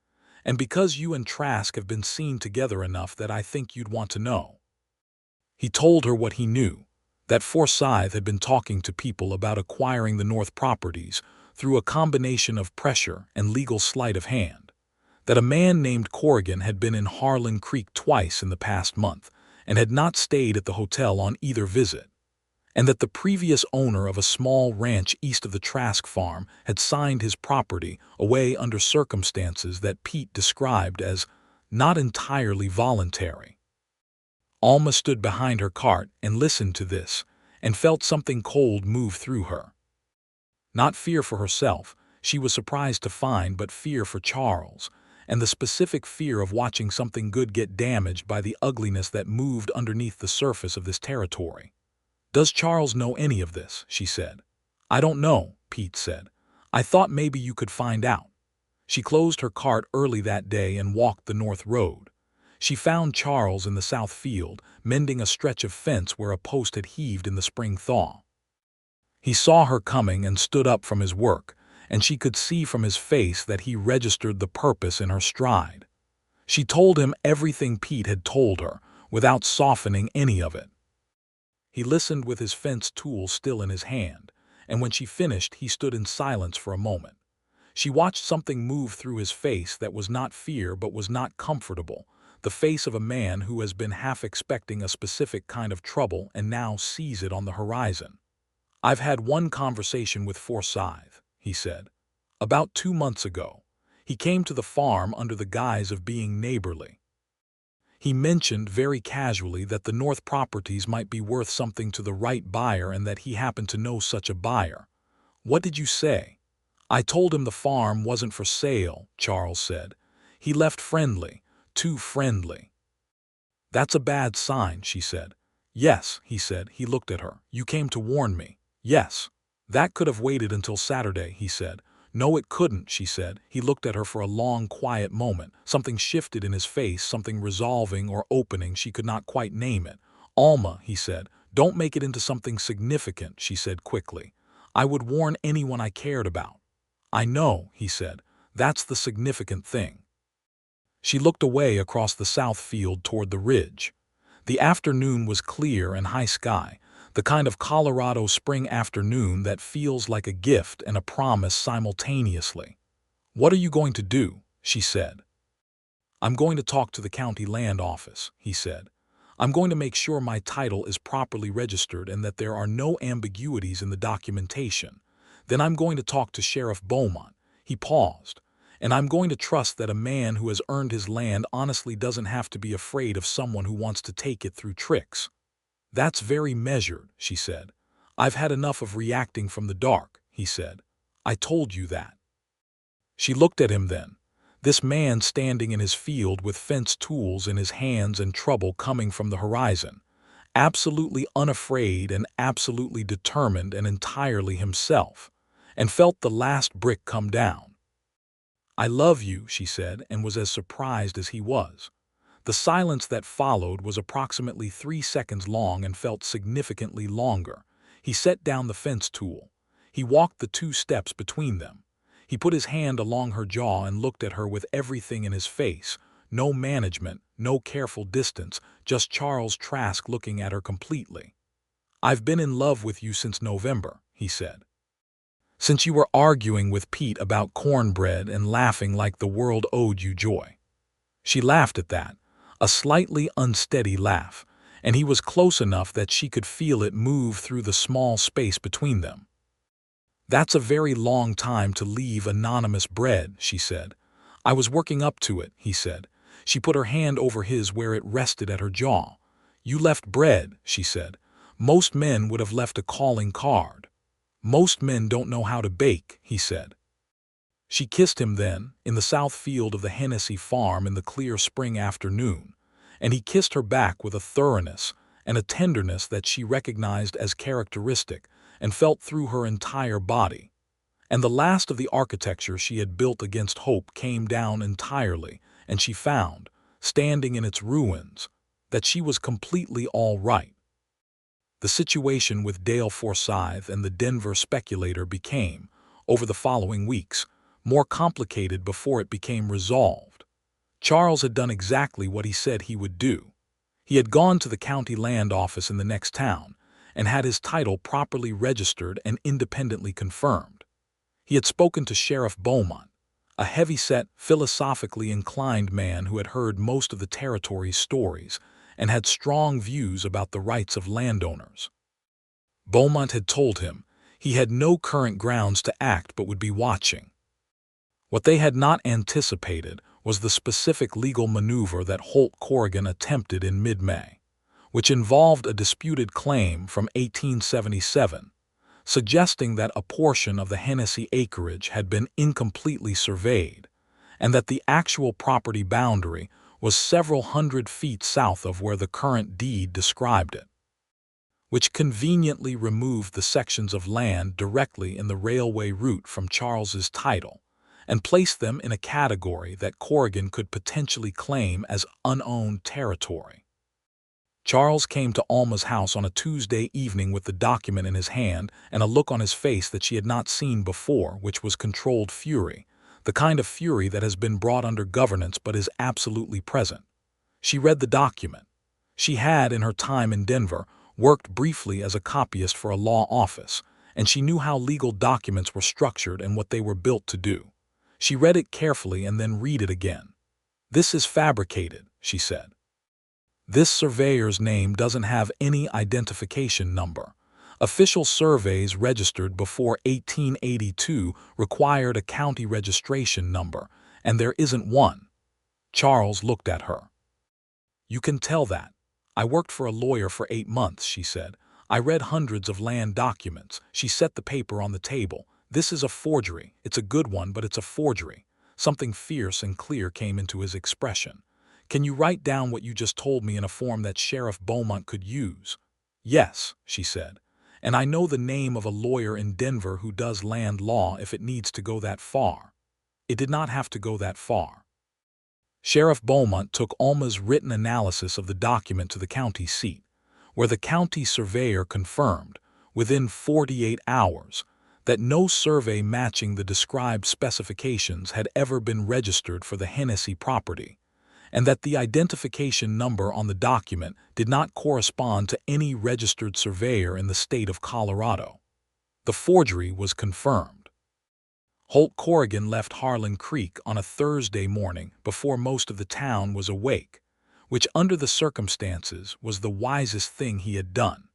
S1: "and because you and Trask have been seen together enough that I think you'd want to know." He told her what he knew, that Forsyth had been talking to people about acquiring the North properties through a combination of pressure and legal sleight of hand, that a man named Corrigan had been in Harlan Creek twice in the past month and had not stayed at the hotel on either visit, and that the previous owner of a small ranch east of the Trask farm had signed his property away under circumstances that Pete described as not entirely voluntary. Alma stood behind her cart and listened to this, and felt something cold move through her. Not fear for herself, she was surprised to find, but fear for Charles, and the specific fear of watching something good get damaged by the ugliness that moved underneath the surface of this territory. "Does Charles know any of this?" she said. "I don't know," Pete said. "I thought maybe you could find out." She closed her cart early that day and walked the north road. She found Charles in the south field, mending a stretch of fence where a post had heaved in the spring thaw. He saw her coming and stood up from his work, and she could see from his face that he registered the purpose in her stride. She told him everything Pete had told her, without softening any of it. He listened with his fence tool still in his hand, and when she finished he stood in silence for a moment. She watched something move through his face that was not fear but was not comfortable, the face of a man who has been half expecting a specific kind of trouble and now sees it on the horizon. "I've had one conversation with Forsyth," he said. "About 2 months ago. He came to the farm under the guise of being neighborly. He mentioned very casually that the North properties might be worth something to the right buyer and that he happened to know such a buyer." "What did you say?" "I told him the farm wasn't for sale," Charles said. "He left friendly, too friendly." "That's a bad sign," she said. "Yes," he said. He looked at her. "You came to warn me." "Yes." "That could have waited until Saturday," he said. "No, it couldn't," she said. He looked at her for a long, quiet moment. Something shifted in his face, something resolving or opening, she could not quite name it. "Alma," he said. "Don't make it into something significant," she said quickly. "I would warn anyone I cared about." "I know," he said. "That's the significant thing." She looked away across the south field toward the ridge. The afternoon was clear and high sky, the kind of Colorado spring afternoon that feels like a gift and a promise simultaneously. "What are you going to do?" she said. "I'm going to talk to the county land office," he said. "I'm going to make sure my title is properly registered and that there are no ambiguities in the documentation. Then I'm going to talk to Sheriff Beaumont." He paused. "And I'm going to trust that a man who has earned his land honestly doesn't have to be afraid of someone who wants to take it through tricks." "That's very measured," she said. "I've had enough of reacting from the dark," he said. "I told you that." She looked at him then. This man standing in his field with fence tools in his hands and trouble coming from the horizon. Absolutely unafraid and absolutely determined and entirely himself. And felt the last brick come down. "I love you," she said, and was as surprised as he was. The silence that followed was approximately 3 seconds long and felt significantly longer. He set down the fence tool. He walked the 2 steps between them. He put his hand along her jaw and looked at her with everything in his face. No management, no careful distance, just Charles Trask looking at her completely. "I've been in love with you since November," he said. "Since you were arguing with Pete about cornbread and laughing like the world owed you joy." She laughed at that. A slightly unsteady laugh, and he was close enough that she could feel it move through the small space between them. "That's a very long time to leave anonymous bread," she said. "I was working up to it," he said. She put her hand over his where it rested at her jaw. "You left bread," she said. "Most men would have left a calling card." "Most men don't know how to bake," he said. She kissed him then, in the south field of the Hennessy farm in the clear spring afternoon, and he kissed her back with a thoroughness and a tenderness that she recognized as characteristic and felt through her entire body. And the last of the architecture she had built against hope came down entirely, and she found, standing in its ruins, that she was completely all right. The situation with Dale Forsyth and the Denver speculator became, over the following weeks, more complicated before it became resolved. Charles had done exactly what he said he would do. He had gone to the county land office in the next town and had his title properly registered and independently confirmed. He had spoken to Sheriff Beaumont, a heavy-set, philosophically inclined man who had heard most of the territory's stories and had strong views about the rights of landowners. Beaumont had told him he had no current grounds to act but would be watching. What they had not anticipated was the specific legal maneuver that Holt Corrigan attempted in mid-May, which involved a disputed claim from 1877, suggesting that a portion of the Hennessy acreage had been incompletely surveyed, and that the actual property boundary was several hundred feet south of where the current deed described it, which conveniently removed the sections of land directly in the railway route from Charles's title and placed them in a category that Corrigan could potentially claim as unowned territory. Charles came to Alma's house on a Tuesday evening with the document in his hand and a look on his face that she had not seen before, which was controlled fury, the kind of fury that has been brought under governance but is absolutely present. She read the document. She had, in her time in Denver, worked briefly as a copyist for a law office, and she knew how legal documents were structured and what they were built to do. She read it carefully and then read it again. "This is fabricated," she said. "This surveyor's name doesn't have any identification number. Official surveys registered before 1882 required a county registration number, and there isn't one." Charles looked at her. "You can tell that. I worked for a lawyer for 8 months," she said. "I read hundreds of land documents." She set the paper on the table. "This is a forgery. It's a good one, but it's a forgery." Something fierce and clear came into his expression. "Can you write down what you just told me in a form that Sheriff Beaumont could use?" "Yes," she said. "And I know the name of a lawyer in Denver who does land law if it needs to go that far." It did not have to go that far. Sheriff Beaumont took Alma's written analysis of the document to the county seat, where the county surveyor confirmed, within 48 hours, that no survey matching the described specifications had ever been registered for the Hennessy property, and that the identification number on the document did not correspond to any registered surveyor in the state of Colorado. The forgery was confirmed. Holt Corrigan left Harlan Creek on a Thursday morning before most of the town was awake, which under the circumstances was the wisest thing he had done.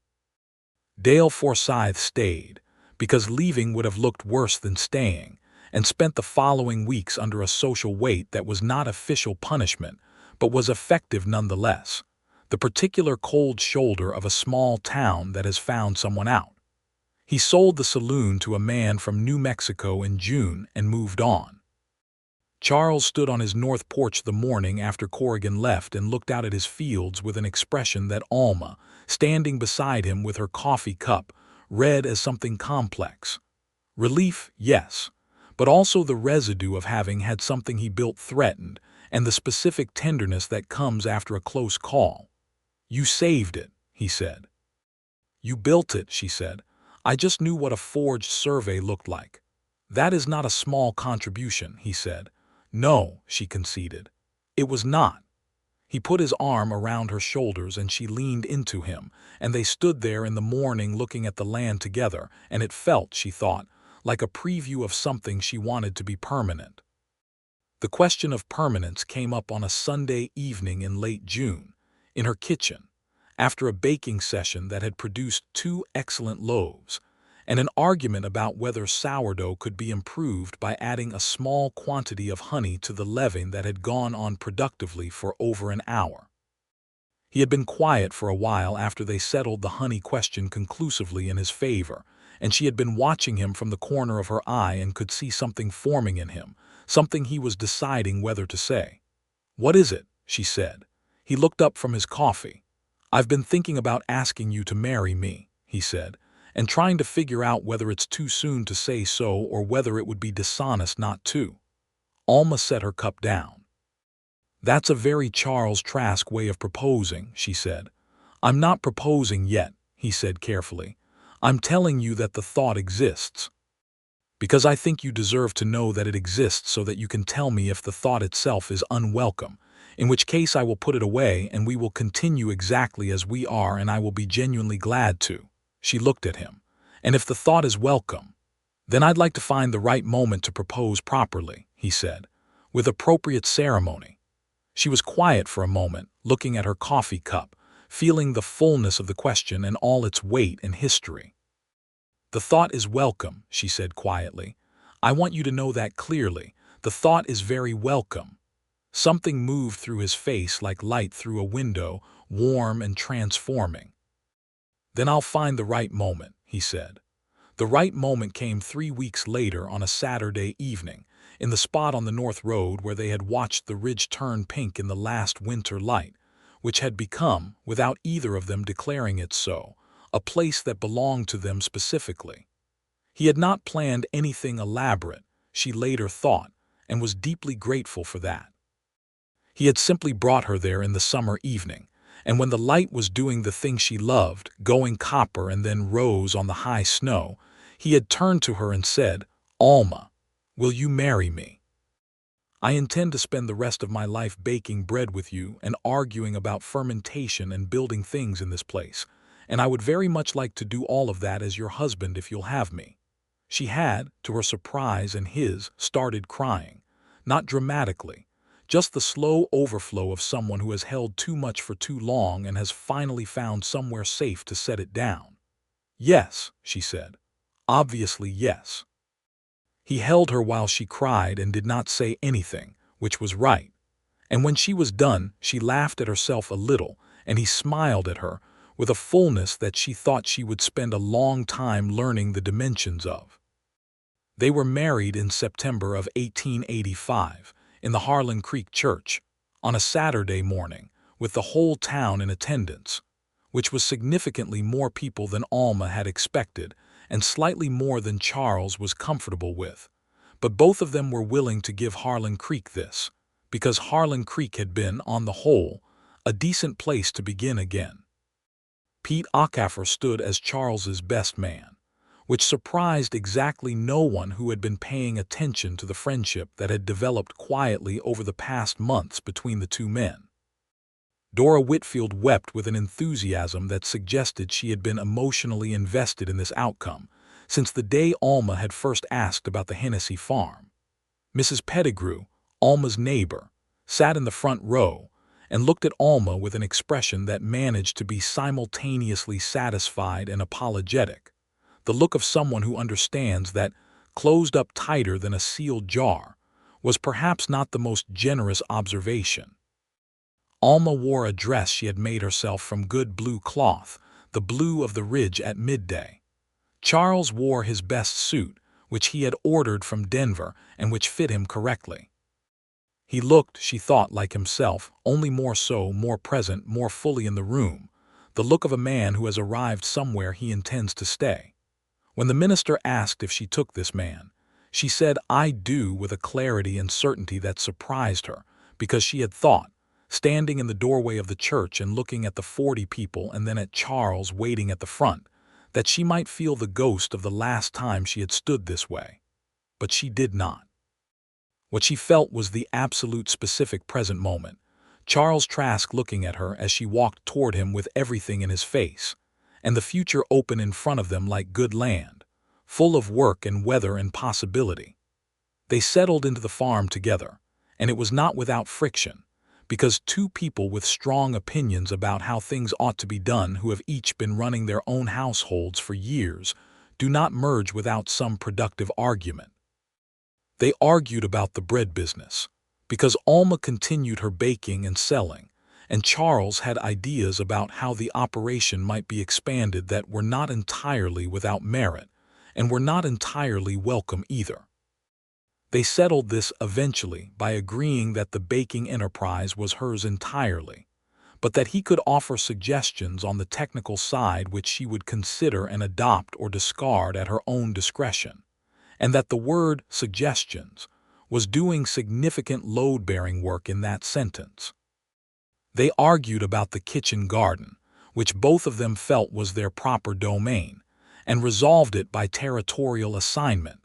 S1: Dale Forsythe stayed, because leaving would have looked worse than staying, and spent the following weeks under a social weight that was not official punishment, but was effective nonetheless, the particular cold shoulder of a small town that has found someone out. He sold the saloon to a man from New Mexico in June and moved on. Charles stood on his north porch the morning after Corrigan left and looked out at his fields with an expression that Alma, standing beside him with her coffee cup, read as something complex. Relief, yes, but also the residue of having had something he built threatened, and the specific tenderness that comes after a close call. "You saved it," he said. "You built it," she said. "I just knew what a forged survey looked like." "That is not a small contribution," he said. "No," she conceded. "It was not." He put his arm around her shoulders and she leaned into him, and they stood there in the morning looking at the land together, and it felt, she thought, like a preview of something she wanted to be permanent. The question of permanence came up on a Sunday evening in late June, in her kitchen, after a baking session that had produced 2 excellent loaves, and an argument about whether sourdough could be improved by adding a small quantity of honey to the leaven that had gone on productively for over an hour. He had been quiet for a while after they settled the honey question conclusively in his favor, and she had been watching him from the corner of her eye and could see something forming in him, something he was deciding whether to say. "What is it?" she said. He looked up from his coffee. "I've been thinking about asking you to marry me," he said, "and trying to figure out whether it's too soon to say so or whether it would be dishonest not to." Alma set her cup down. "That's a very Charles Trask way of proposing," she said. "I'm not proposing yet," he said carefully. "I'm telling you that the thought exists. Because I think you deserve to know that it exists so that you can tell me if the thought itself is unwelcome, in which case I will put it away and we will continue exactly as we are and I will be genuinely glad to." She looked at him. "And if the thought is welcome, then I'd like to find the right moment to propose properly," he said, "with appropriate ceremony." She was quiet for a moment, looking at her coffee cup, feeling the fullness of the question and all its weight and history. "The thought is welcome," she said quietly. "I want you to know that clearly. The thought is very welcome." Something moved through his face like light through a window, warm and transforming. "Then I'll find the right moment," he said. The right moment came 3 weeks later on a Saturday evening, in the spot on the North Road where they had watched the ridge turn pink in the last winter light, which had become, without either of them declaring it so, a place that belonged to them specifically. He had not planned anything elaborate, she later thought, and was deeply grateful for that. He had simply brought her there in the summer evening, and when the light was doing the thing she loved, going copper and then rose on the high snow, he had turned to her and said, "Alma, will you marry me? I intend to spend the rest of my life baking bread with you and arguing about fermentation and building things in this place, and I would very much like to do all of that as your husband if you'll have me." She had, to her surprise and his, started crying, not dramatically, just the slow overflow of someone who has held too much for too long and has finally found somewhere safe to set it down. "Yes," she said. "Obviously, yes." He held her while she cried and did not say anything, which was right. And when she was done, she laughed at herself a little, and he smiled at her with a fullness that she thought she would spend a long time learning the dimensions of. They were married in September of 1885 in the Harlan Creek church on a Saturday morning with the whole town in attendance, which was significantly more people than Alma had expected and slightly more than Charles was comfortable with. But both of them were willing to give Harlan Creek this, because Harlan Creek had been, on the whole, a decent place to begin again. Pete Ockafer stood as Charles's best man, which surprised exactly no one who had been paying attention to the friendship that had developed quietly over the past months between the two men. Dora Whitfield wept with an enthusiasm that suggested she had been emotionally invested in this outcome since the day Alma had first asked about the Hennessy farm. Mrs. Pettigrew, Alma's neighbor, sat in the front row and looked at Alma with an expression that managed to be simultaneously satisfied and apologetic, the look of someone who understands that, closed up tighter than a sealed jar, was perhaps not the most generous observation. Alma wore a dress she had made herself from good blue cloth, the blue of the ridge at midday. Charles wore his best suit, which he had ordered from Denver and which fit him correctly. He looked, she thought, like himself, only more so, more present, more fully in the room, the look of a man who has arrived somewhere he intends to stay. When the minister asked if she took this man, she said, "I do," with a clarity and certainty that surprised her, because she had thought, standing in the doorway of the church and looking at the 40 people and then at Charles waiting at the front, that she might feel the ghost of the last time she had stood this way. But she did not. What she felt was the absolute specific present moment, Charles Trask looking at her as she walked toward him with everything in his face, and the future open in front of them like good land, full of work and weather and possibility. They settled into the farm together, and it was not without friction, because two people with strong opinions about how things ought to be done who have each been running their own households for years do not merge without some productive argument. They argued about the bread business, because Alma continued her baking and selling, and Charles had ideas about how the operation might be expanded that were not entirely without merit, and were not entirely welcome either. They settled this eventually by agreeing that the baking enterprise was hers entirely, but that he could offer suggestions on the technical side which she would consider and adopt or discard at her own discretion, and that the word suggestions was doing significant load-bearing work in that sentence. They argued about the kitchen garden, which both of them felt was their proper domain, and resolved it by territorial assignment.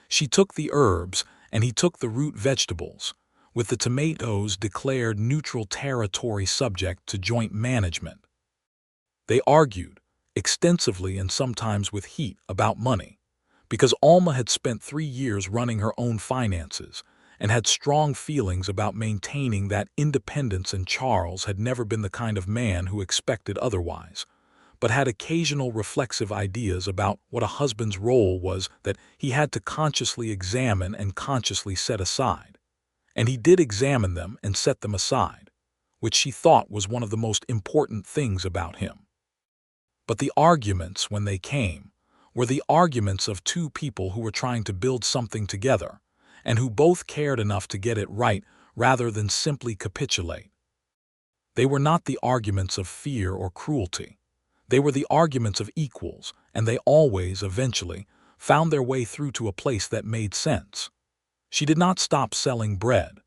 S1: She took the herbs, and he took the root vegetables, with the tomatoes declared neutral territory subject to joint management. They argued, extensively and sometimes with heat, about money, because Alma had spent 3 years running her own finances and had strong feelings about maintaining that independence, and Charles had never been the kind of man who expected otherwise, but had occasional reflexive ideas about what a husband's role was that he had to consciously examine and consciously set aside. And he did examine them and set them aside, which she thought was one of the most important things about him. But the arguments, when they came, were the arguments of two people who were trying to build something together, and who both cared enough to get it right rather than simply capitulate. They were not the arguments of fear or cruelty. They were the arguments of equals, and they always, eventually, found their way through to a place that made sense. She did not stop selling bread.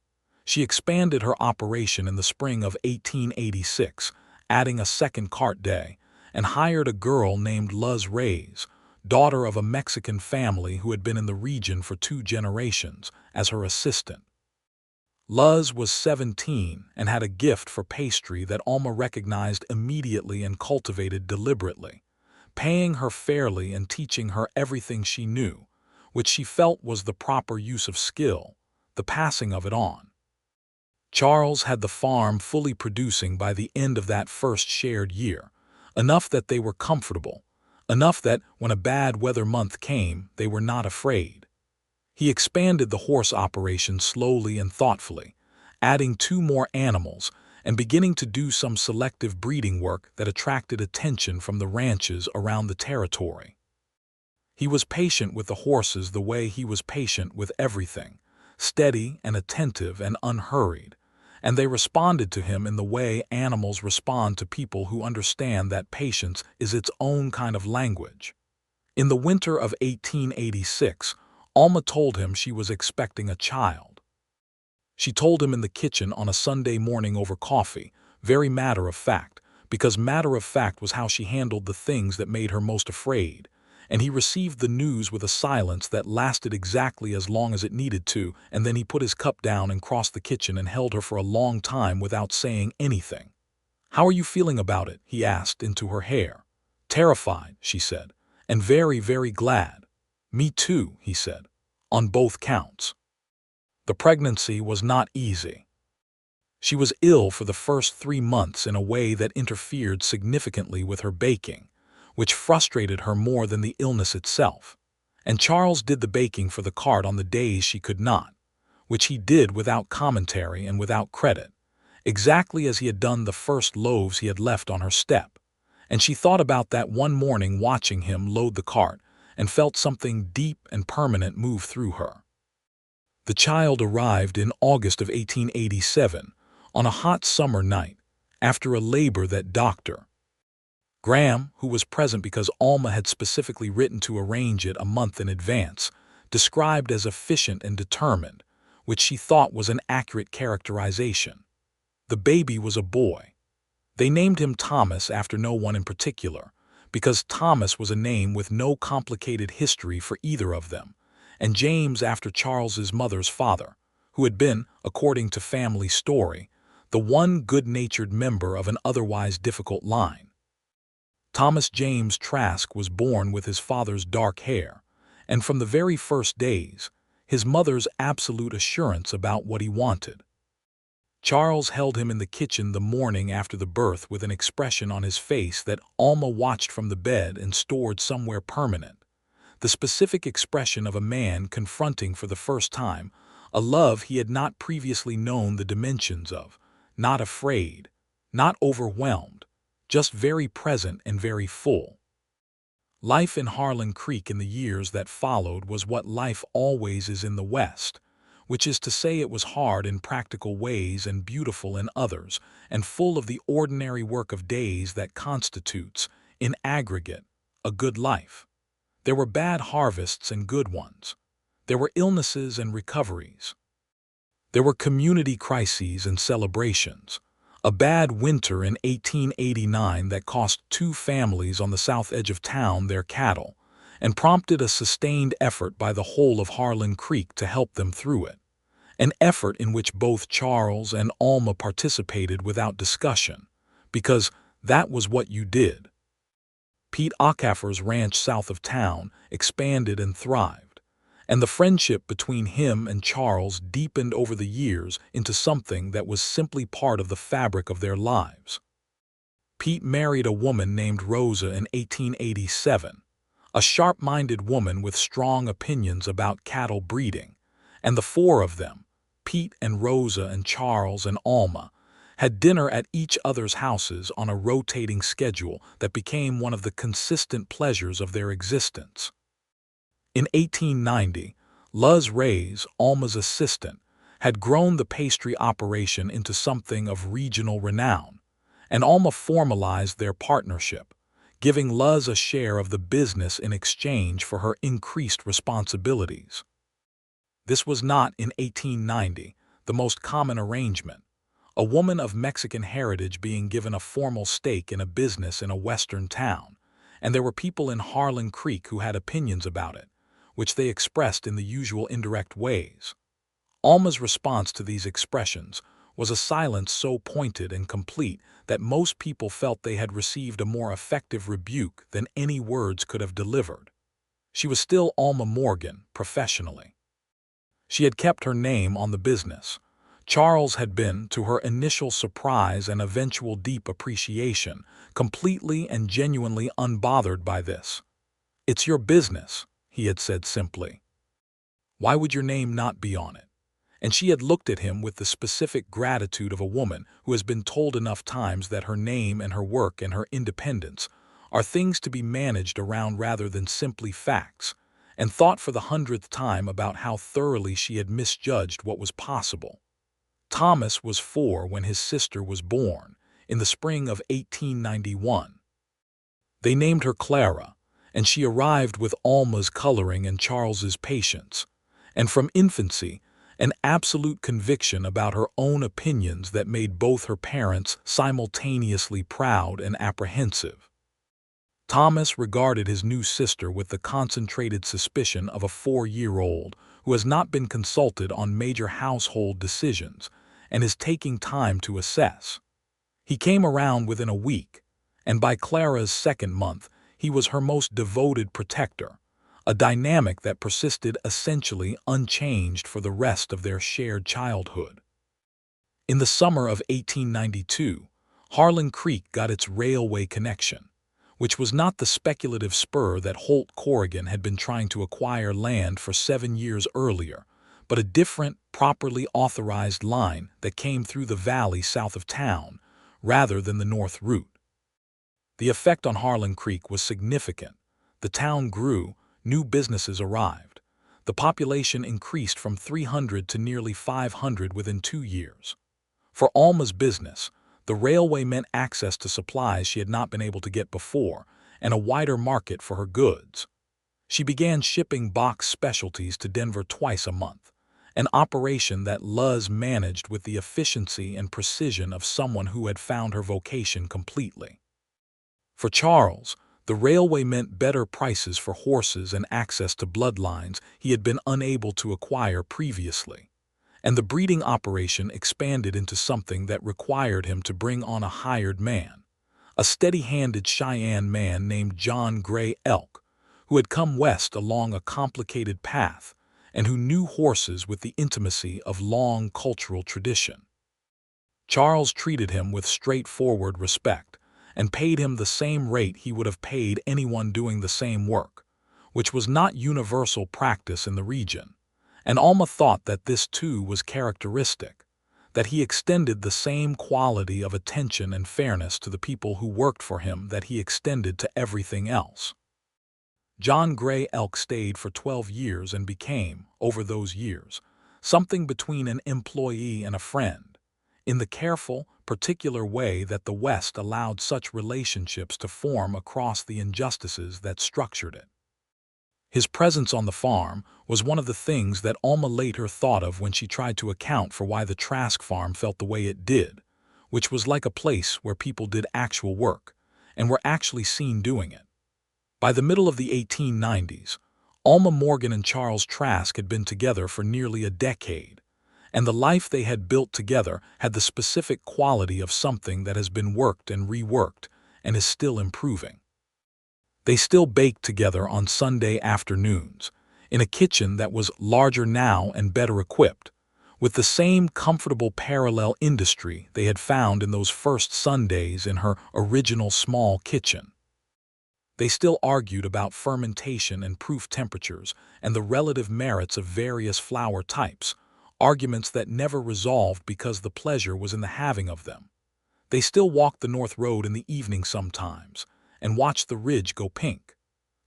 S1: She expanded her operation in the spring of 1886, adding a second cart day, and hired a girl named Luz Reyes, daughter of a Mexican family who had been in the region for 2 generations, as her assistant. Luz was 17 and had a gift for pastry that Alma recognized immediately and cultivated deliberately, paying her fairly and teaching her everything she knew, which she felt was the proper use of skill, the passing of it on. Charles had the farm fully producing by the end of that first shared year, enough that they were comfortable, enough that when a bad weather month came, they were not afraid. He expanded the horse operation slowly and thoughtfully, adding 2 more animals and beginning to do some selective breeding work that attracted attention from the ranches around the territory. He was patient with the horses the way he was patient with everything, steady and attentive and unhurried, and they responded to him in the way animals respond to people who understand that patience is its own kind of language. In the winter of 1886, Alma told him she was expecting a child. She told him in the kitchen on a Sunday morning over coffee, very matter-of-fact, because matter-of-fact was how she handled the things that made her most afraid, and he received the news with a silence that lasted exactly as long as it needed to, and then he put his cup down and crossed the kitchen and held her for a long time without saying anything. "How are you feeling about it?" he asked into her hair. "Terrified," she said, "and very, very glad." "Me too," he said, "on both counts." The pregnancy was not easy. She was ill for the first 3 months in a way that interfered significantly with her baking, which frustrated her more than the illness itself. And Charles did the baking for the cart on the days she could not, which he did without commentary and without credit, exactly as he had done the first loaves he had left on her step. And she thought about that one morning watching him load the cart and felt something deep and permanent move through her. The child arrived in August of 1887, on a hot summer night, after a labor that Dr. Graham, who was present because Alma had specifically written to arrange it a month in advance, described as efficient and determined, which she thought was an accurate characterization. The baby was a boy. They named him Thomas after no one in particular, because Thomas was a name with no complicated history for either of them, and James after Charles's mother's father, who had been, according to family story, the one good-natured member of an otherwise difficult line. Thomas James Trask was born with his father's dark hair, and from the very first days, his mother's absolute assurance about what he wanted. Charles held him in the kitchen the morning after the birth with an expression on his face that Alma watched from the bed and stored somewhere permanent, the specific expression of a man confronting for the first time a love he had not previously known the dimensions of, not afraid, not overwhelmed, just very present and very full. Life in Harlan Creek in the years that followed was what life always is in the West, which is to say it was hard in practical ways and beautiful in others, and full of the ordinary work of days that constitutes, in aggregate, a good life. There were bad harvests and good ones. There were illnesses and recoveries. There were community crises and celebrations. A bad winter in 1889 that cost 2 families on the south edge of town their cattle, and prompted a sustained effort by the whole of Harlan Creek to help them through it, an effort in which both Charles and Alma participated without discussion, because that was what you did. Pete Ocaffer's ranch south of town expanded and thrived, and the friendship between him and Charles deepened over the years into something that was simply part of the fabric of their lives. Pete married a woman named Rosa in 1887, a sharp-minded woman with strong opinions about cattle breeding, and the 4 of them, Pete and Rosa and Charles and Alma, had dinner at each other's houses on a rotating schedule that became one of the consistent pleasures of their existence. In 1890, Luz Reyes, Alma's assistant, had grown the pastry operation into something of regional renown, and Alma formalized their partnership, giving Luz a share of the business in exchange for her increased responsibilities. This was not, in 1890, the most common arrangement, a woman of Mexican heritage being given a formal stake in a business in a western town, and there were people in Harlan Creek who had opinions about it, which they expressed in the usual indirect ways. Alma's response to these expressions was a silence so pointed and complete that most people felt they had received a more effective rebuke than any words could have delivered. She was still Alma Morgan, professionally. She had kept her name on the business. Charles had been, to her initial surprise and eventual deep appreciation, completely and genuinely unbothered by this. "It's your business," he had said simply. "Why would your name not be on it?" And she had looked at him with the specific gratitude of a woman who has been told enough times that her name and her work and her independence are things to be managed around rather than simply facts, and thought for the 100th time about how thoroughly she had misjudged what was possible. Thomas was 4 when his sister was born, in the spring of 1891. They named her Clara, and she arrived with Alma's coloring and Charles's patience, and from infancy, an absolute conviction about her own opinions that made both her parents simultaneously proud and apprehensive. Thomas regarded his new sister with the concentrated suspicion of a 4-year-old who has not been consulted on major household decisions and is taking time to assess. He came around within a week, and by Clara's 2nd month, he was her most devoted protector, a dynamic that persisted essentially unchanged for the rest of their shared childhood. In the summer of 1892, Harlan Creek got its railway connection, which was not the speculative spur that Holt Corrigan had been trying to acquire land for 7 years earlier, but a different, properly authorized line that came through the valley south of town, rather than the north route. The effect on Harlan Creek was significant. The town grew, new businesses arrived. The population increased from 300 to nearly 500 within 2 years. For Alma's business, the railway meant access to supplies she had not been able to get before, and a wider market for her goods. She began shipping box specialties to Denver twice a month, an operation that Luz managed with the efficiency and precision of someone who had found her vocation completely. For Charles, the railway meant better prices for horses and access to bloodlines he had been unable to acquire previously, and the breeding operation expanded into something that required him to bring on a hired man, a steady-handed Cheyenne man named John Gray Elk, who had come west along a complicated path and who knew horses with the intimacy of long cultural tradition. Charles treated him with straightforward respect and paid him the same rate he would have paid anyone doing the same work, which was not universal practice in the region, and Alma thought that this too was characteristic, that he extended the same quality of attention and fairness to the people who worked for him that he extended to everything else. John Gray Elk stayed for 12 years and became, over those years, something between an employee and a friend, in the careful, particular way that the West allowed such relationships to form across the injustices that structured it. His presence on the farm was one of the things that Alma later thought of when she tried to account for why the Trask farm felt the way it did, which was like a place where people did actual work and were actually seen doing it. By the middle of the 1890s, Alma Morgan and Charles Trask had been together for nearly a decade, and the life they had built together had the specific quality of something that has been worked and reworked and is still improving. They still baked together on Sunday afternoons, in a kitchen that was larger now and better equipped, with the same comfortable parallel industry they had found in those first Sundays in her original small kitchen. They still argued about fermentation and proof temperatures and the relative merits of various flour types, arguments that never resolved because the pleasure was in the having of them. They still walked the North Road in the evening sometimes, and watched the ridge go pink.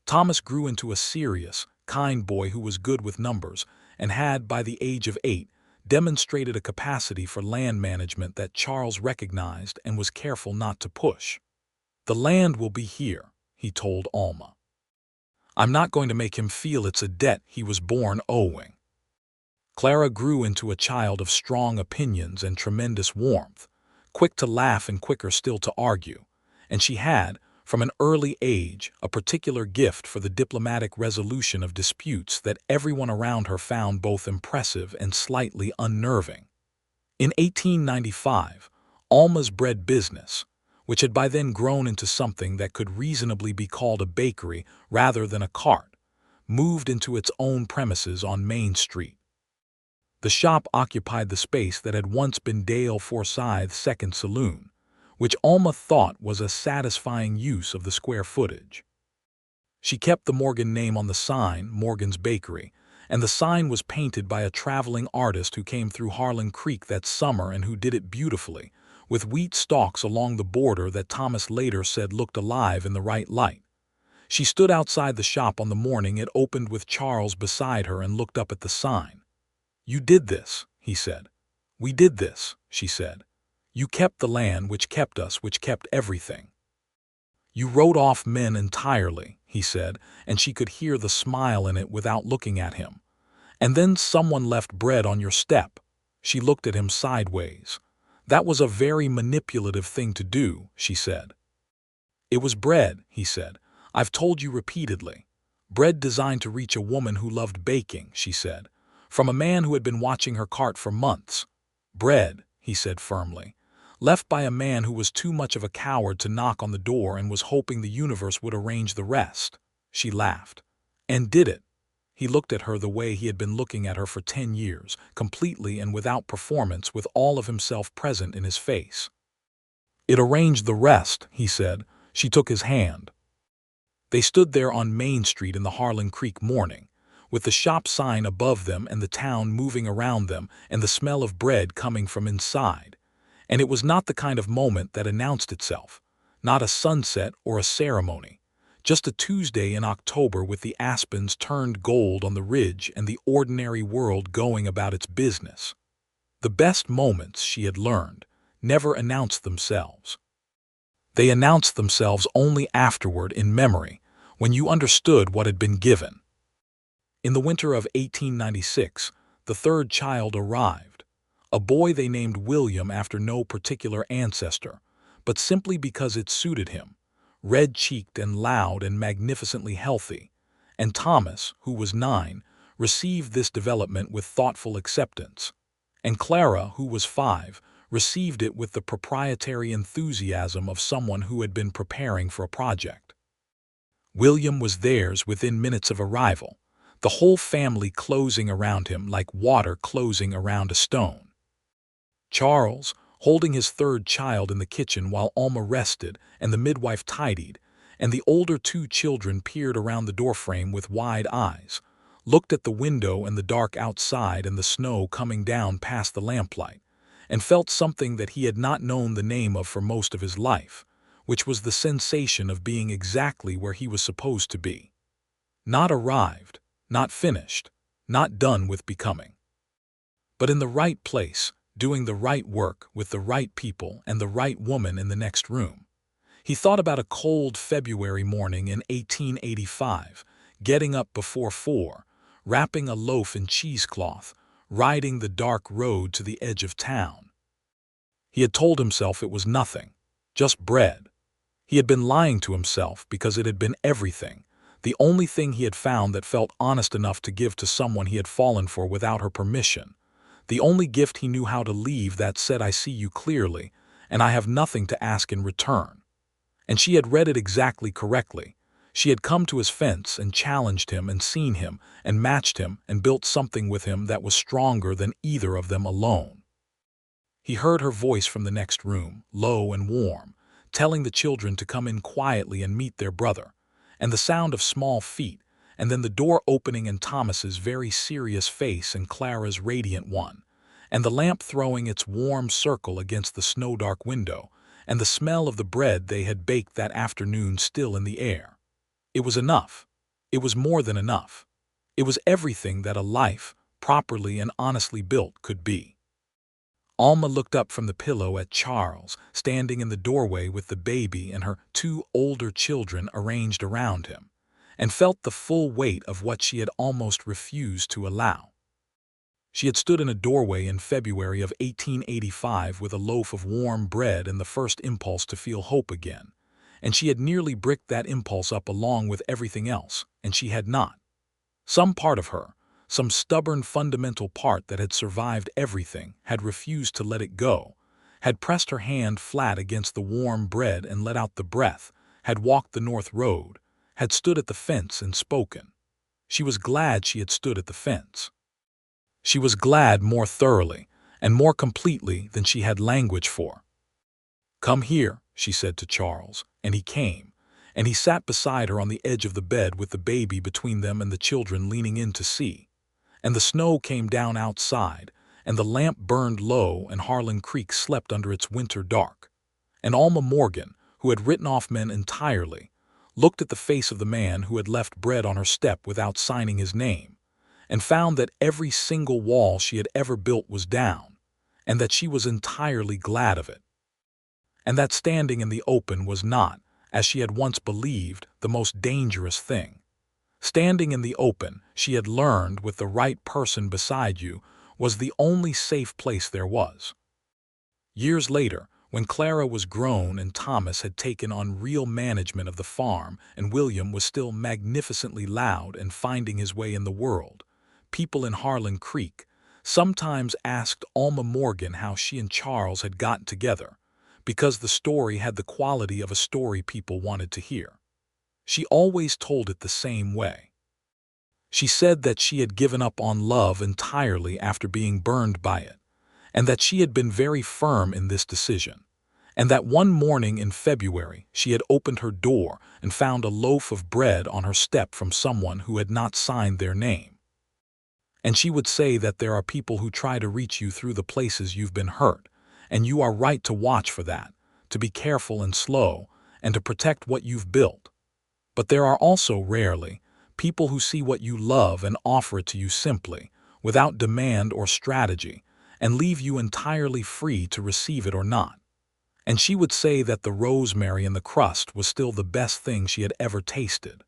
S1: Thomas grew into a serious, kind boy who was good with numbers, and had, by the age of 8, demonstrated a capacity for land management that Charles recognized and was careful not to push. "The land will be here," he told Alma. "I'm not going to make him feel it's a debt he was born owing." Clara grew into a child of strong opinions and tremendous warmth, quick to laugh and quicker still to argue, and she had, from an early age, a particular gift for the diplomatic resolution of disputes that everyone around her found both impressive and slightly unnerving. In 1895, Alma's bread business, which had by then grown into something that could reasonably be called a bakery rather than a cart, moved into its own premises on Main Street. The shop occupied the space that had once been Dale Forsythe's second saloon, which Alma thought was a satisfying use of the square footage. She kept the Morgan name on the sign, Morgan's Bakery, and the sign was painted by a traveling artist who came through Harlan Creek that summer and who did it beautifully, with wheat stalks along the border that Thomas later said looked alive in the right light. She stood outside the shop on the morning it opened with Charles beside her and looked up at the sign. "You did this," he said. "We did this," she said. "You kept the land which kept us, which kept everything." "You wrote off men entirely," he said, and she could hear the smile in it without looking at him. "And then someone left bread on your step." She looked at him sideways. "That was a very manipulative thing to do," she said. "It was bread," he said. "I've told you repeatedly. Bread designed to reach a woman who loved baking," she said, from a man who had been watching her cart for months. "Bread," he said firmly, "left by a man who was too much of a coward to knock on the door and was hoping the universe would arrange the rest." She laughed. "And did it?" He looked at her the way he had been looking at her for 10 years, completely and without performance, with all of himself present in his face. "It arranged the rest," he said. She took his hand. They stood there on Main Street in the Harlan Creek morning, with the shop sign above them and the town moving around them and the smell of bread coming from inside. And it was not the kind of moment that announced itself, not a sunset or a ceremony, just a Tuesday in October with the aspens turned gold on the ridge and the ordinary world going about its business. The best moments, she had learned, never announced themselves. They announced themselves only afterward in memory, when you understood what had been given. In the winter of 1896, the third child arrived, a boy they named William after no particular ancestor, but simply because it suited him, red-cheeked and loud and magnificently healthy, and Thomas, who was 9, received this development with thoughtful acceptance, and Clara, who was 5, received it with the proprietary enthusiasm of someone who had been preparing for a project. William was theirs within minutes of arrival, the whole family closing around him like water closing around a stone. Charles, holding his third child in the kitchen while Alma rested and the midwife tidied, and the older 2 children peered around the doorframe with wide eyes, looked at the window and the dark outside and the snow coming down past the lamplight, and felt something that he had not known the name of for most of his life, which was the sensation of being exactly where he was supposed to be. Not arrived, not finished, not done with becoming, but in the right place, doing the right work with the right people and the right woman in the next room. He thought about a cold February morning in 1885, getting up before 4, wrapping a loaf in cheesecloth, riding the dark road to the edge of town. He had told himself it was nothing, just bread. He had been lying to himself because it had been everything, the only thing he had found that felt honest enough to give to someone he had fallen for without her permission, the only gift he knew how to leave that said, "I see you clearly, and I have nothing to ask in return." And she had read it exactly correctly. She had come to his fence and challenged him and seen him and matched him and built something with him that was stronger than either of them alone. He heard her voice from the next room, low and warm, telling the children to come in quietly and meet their brother, and the sound of small feet, and then the door opening and Thomas's very serious face and Clara's radiant one, and the lamp throwing its warm circle against the snow-dark window, and the smell of the bread they had baked that afternoon still in the air. It was enough. It was more than enough. It was everything that a life, properly and honestly built, could be. Alma looked up from the pillow at Charles, standing in the doorway with the baby and her 2 older children arranged around him, and felt the full weight of what she had almost refused to allow. She had stood in a doorway in February of 1885 with a loaf of warm bread and the first impulse to feel hope again, and she had nearly bricked that impulse up along with everything else, and she had not. Some part of her, some stubborn fundamental part that had survived everything, had refused to let it go, had pressed her hand flat against the warm bread and let out the breath, had walked the North Road, had stood at the fence and spoken. She was glad she had stood at the fence. She was glad more thoroughly and more completely than she had language for. "Come here," she said to Charles, and he came, and he sat beside her on the edge of the bed with the baby between them and the children leaning in to see. And the snow came down outside, and the lamp burned low, and Harlan Creek slept under its winter dark. And Alma Morgan, who had written off men entirely, looked at the face of the man who had left bread on her step without signing his name, and found that every single wall she had ever built was down, and that she was entirely glad of it. And that standing in the open was not, as she had once believed, the most dangerous thing. Standing in the open, she had learned, with the right person beside you, was the only safe place there was. Years later, when Clara was grown and Thomas had taken on real management of the farm and William was still magnificently loud and finding his way in the world, people in Harlan Creek sometimes asked Alma Morgan how she and Charles had gotten together, because the story had the quality of a story people wanted to hear. She always told it the same way. She said that she had given up on love entirely after being burned by it, and that she had been very firm in this decision, and that one morning in February she had opened her door and found a loaf of bread on her step from someone who had not signed their name. And she would say that there are people who try to reach you through the places you've been hurt, and you are right to watch for that, to be careful and slow, and to protect what you've built. But there are also, rarely, people who see what you love and offer it to you simply, without demand or strategy, and leave you entirely free to receive it or not. And she would say that the rosemary and the crust was still the best thing she had ever tasted.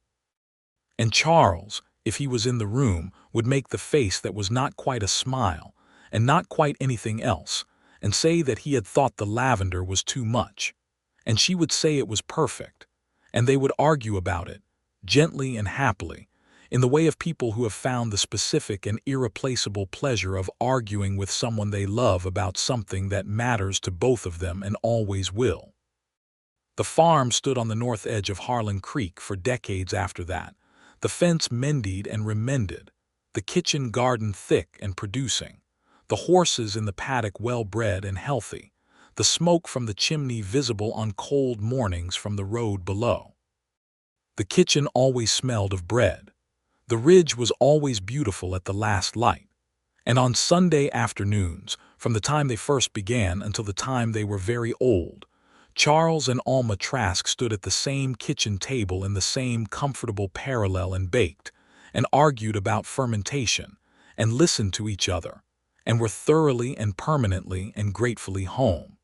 S1: And Charles, if he was in the room, would make the face that was not quite a smile, and not quite anything else, and say that he had thought the lavender was too much. And she would say it was perfect. And they would argue about it, gently and happily, in the way of people who have found the specific and irreplaceable pleasure of arguing with someone they love about something that matters to both of them and always will. The farm stood on the north edge of Harlan Creek for decades after that, the fence mended and remended, the kitchen garden thick and producing, the horses in the paddock well-bred and healthy, the smoke from the chimney visible on cold mornings from the road below. The kitchen always smelled of bread. The ridge was always beautiful at the last light. And on Sunday afternoons, from the time they first began until the time they were very old, Charles and Alma Trask stood at the same kitchen table in the same comfortable parallel and baked, and argued about fermentation, and listened to each other, and were thoroughly and permanently and gratefully home.